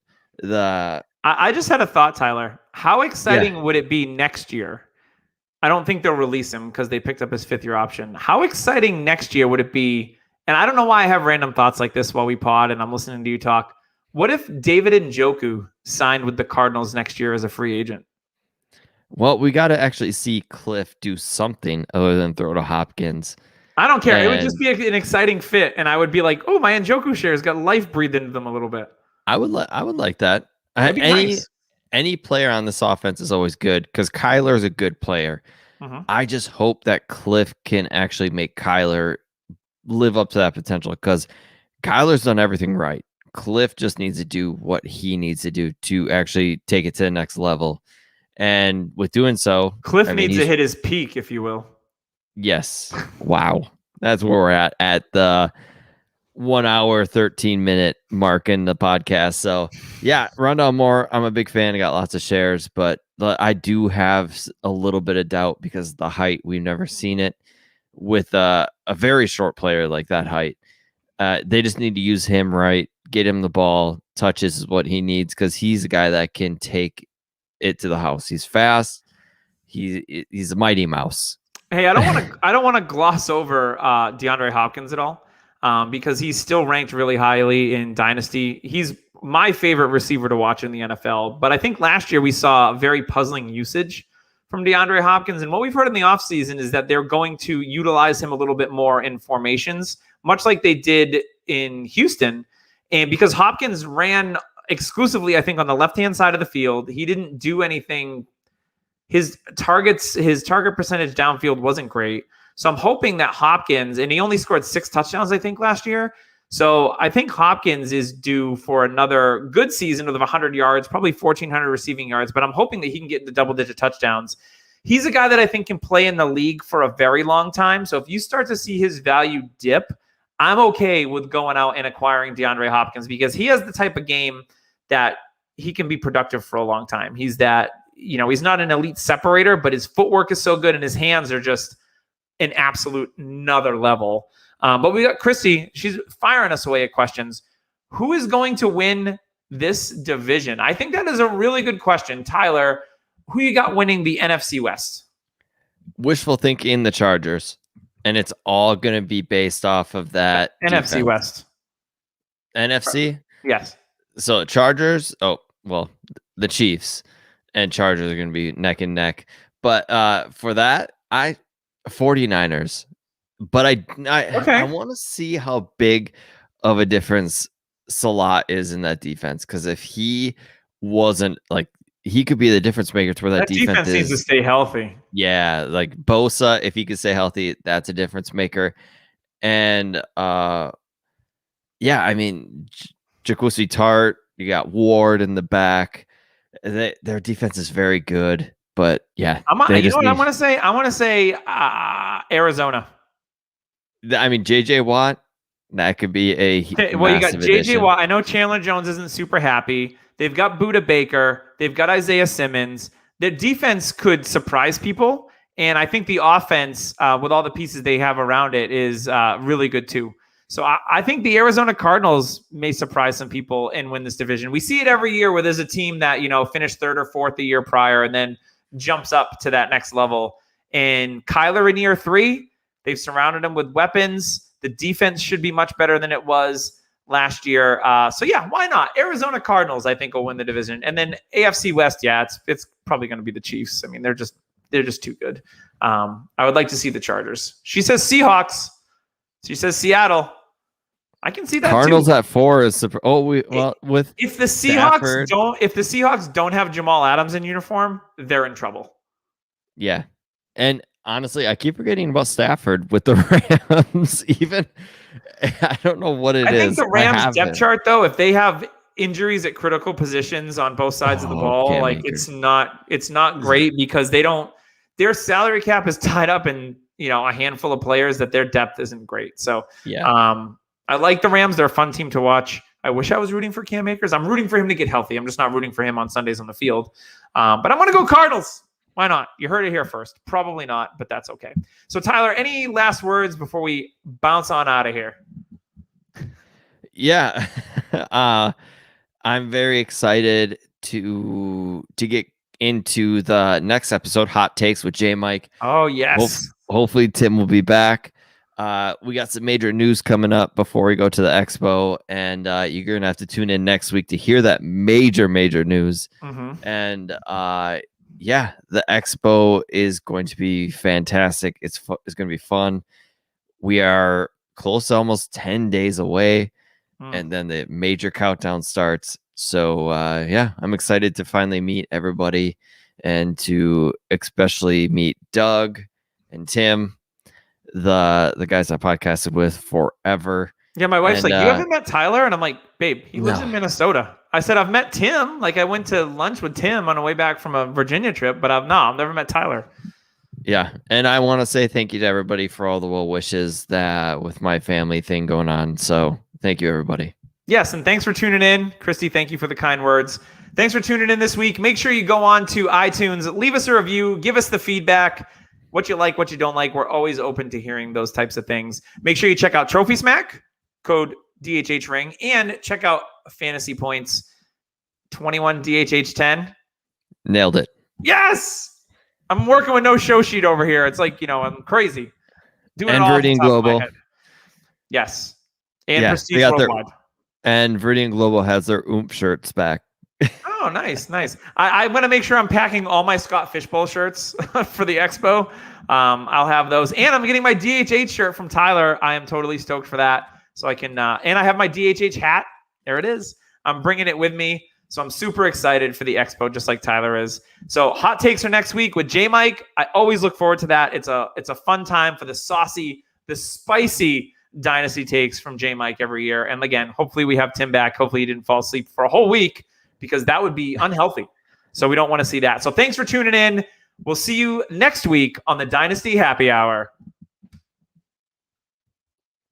I just had a thought, Tyler. How exciting would it be next year? I don't think they'll release him because they picked up his 5th-year option. How exciting next year would it be? And I don't know why I have random thoughts like this while we pod and I'm listening to you talk. What if David Njoku signed with the Cardinals next year as a free agent? Well, we got to actually see Cliff do something other than throw to Hopkins. I don't care. It would just be an exciting fit, and I would be like, "Oh, my Njoku shares got life breathed into them a little bit." I would like that. Any player on this offense is always good because Kyler is a good player. Mm-hmm. I just hope that Cliff can actually make Kyler live up to that potential because Kyler's done everything right. Cliff just needs to do what he needs to do to actually take it to the next level. And with doing so, Cliff needs to hit his peak, if you will. Yes. Wow. That's where we're at the 1 hour, 13-minute mark in the podcast. So, yeah, Rondale Moore, I'm a big fan. I got lots of shares, but I do have a little bit of doubt because of the height. We've never seen it with a very short player like that height. They just need to use him right, get him the ball. Touches is what he needs because he's a guy that can take it to the house. He's fast. He's a mighty mouse. Hey, I don't want to gloss over DeAndre Hopkins at all because he's still ranked really highly in Dynasty. He's my favorite receiver to watch in the NFL. But I think last year we saw very puzzling usage from DeAndre Hopkins. And what we've heard in the offseason is that they're going to utilize him a little bit more in formations, much like they did in Houston. And because Hopkins ran exclusively, I think, on the left-hand side of the field, he didn't do anything. His target percentage downfield wasn't great. So I'm hoping that Hopkins, and he only scored 6 touchdowns, I think, last year. So I think Hopkins is due for another good season of 100 yards, probably 1,400 receiving yards, but I'm hoping that he can get the double-digit touchdowns. He's a guy that I think can play in the league for a very long time. So if you start to see his value dip, I'm okay with going out and acquiring DeAndre Hopkins because he has the type of game that he can be productive for a long time. He's that, he's not an elite separator, but his footwork is so good and his hands are just an absolute another level. But we got Christy. She's firing us away at questions. Who is going to win this division? I think that is a really good question. Tyler, who you got winning the NFC West? Wishful thinking, the Chargers. And it's all going to be based off of that NFC defense. West. NFC? Yes. So Chargers, the Chiefs and Chargers are going to be neck and neck. But for that, 49ers. But I want to see how big of a difference Solaire is in that defense, because if he wasn't, like, he could be the difference maker to where that defense needs to stay healthy. Yeah, like Bosa, if he could stay healthy, that's a difference maker. And I mean, Jaquisi Tart, you got Ward in the back. Their defense is very good, but yeah, I want to say Arizona. I mean, JJ Watt, that could be well, you got JJ Watt. I know Chandler Jones isn't super happy. They've got Budda Baker. They've got Isaiah Simmons. Their defense could surprise people, and I think the offense, with all the pieces they have around it, is really good too. So I think the Arizona Cardinals may surprise some people and win this division. We see it every year where there's a team that, finished third or fourth the year prior and then jumps up to that next level. And Kyler in year 3, they've surrounded him with weapons. The defense should be much better than it was last year. So yeah, why not? Arizona Cardinals, I think, will win the division. And then AFC West, yeah, it's probably going to be the Chiefs. I mean, they're just too good. I would like to see the Chargers. She says Seahawks. She says Seattle. I can see that Cardinals too. at 4 is if the Seahawks don't have Jamal Adams in uniform, they're in trouble. Yeah. And honestly, I keep forgetting about Stafford with the Rams. Even I don't know what it is. I think the Rams depth chart, though, if they have injuries at critical positions on both sides of the ball, like it's not great, because their salary cap is tied up in a handful of players that their depth isn't great. So yeah, I like the Rams. They're a fun team to watch. I wish I was rooting for Cam Akers. I'm rooting for him to get healthy. I'm just not rooting for him on Sundays on the field. But I'm going to go Cardinals. Why not? You heard it here first. Probably not, but that's okay. So Tyler, any last words before we bounce on out of here? Yeah. I'm very excited to get into the next episode, Hot Takes with J Mike. Oh, yes. Hopefully Tim will be back. We got some major news coming up before we go to the expo, and you're going to have to tune in next week to hear that major news. Mm-hmm. And the expo is going to be fantastic. It's going to be fun. We are close to almost 10 days away, and then the major countdown starts. So I'm excited to finally meet everybody, and to especially meet Doug and Tim, the guys I podcasted with forever. Yeah, my wife's like, you haven't met Tyler? And I'm like, babe, he lives in Minnesota. I said, I've met Tim. Like, I went to lunch with Tim on the way back from a Virginia trip, but I've never met Tyler. Yeah, and I want to say thank you to everybody for all the well wishes that with my family thing going on. So thank you, everybody. Yes, and thanks for tuning in. Christy, thank you for the kind words. Thanks for tuning in this week. Make sure you go on to iTunes, leave us a review, give us the feedback, what you like, what you don't like. We're always open to hearing those types of things. Make sure you check out Trophy Smack, code DHHRing, and check out Fantasy Points, 21 DHH10. Nailed it. Yes! I'm working with no show sheet over here. It's like, I'm crazy. Doing and it all Viridian Global. Yes. And Prestige Worldwide. And Viridian Global has their Oomph shirts back. Oh, nice. I'm going to make sure I'm packing all my Scott Fishbowl shirts for the expo. I'll have those. And I'm getting my DHH shirt from Tyler. I am totally stoked for that. So I can, and I have my DHH hat. There it is. I'm bringing it with me. So I'm super excited for the expo, just like Tyler is. So Hot Takes are next week with J Mike. I always look forward to that. It's a fun time for the spicy Dynasty takes from J Mike every year. And again, hopefully we have Tim back. Hopefully he didn't fall asleep for a whole week, because that would be unhealthy. So we don't want to see that. So thanks for tuning in. We'll see you next week on the Dynasty Happy Hour.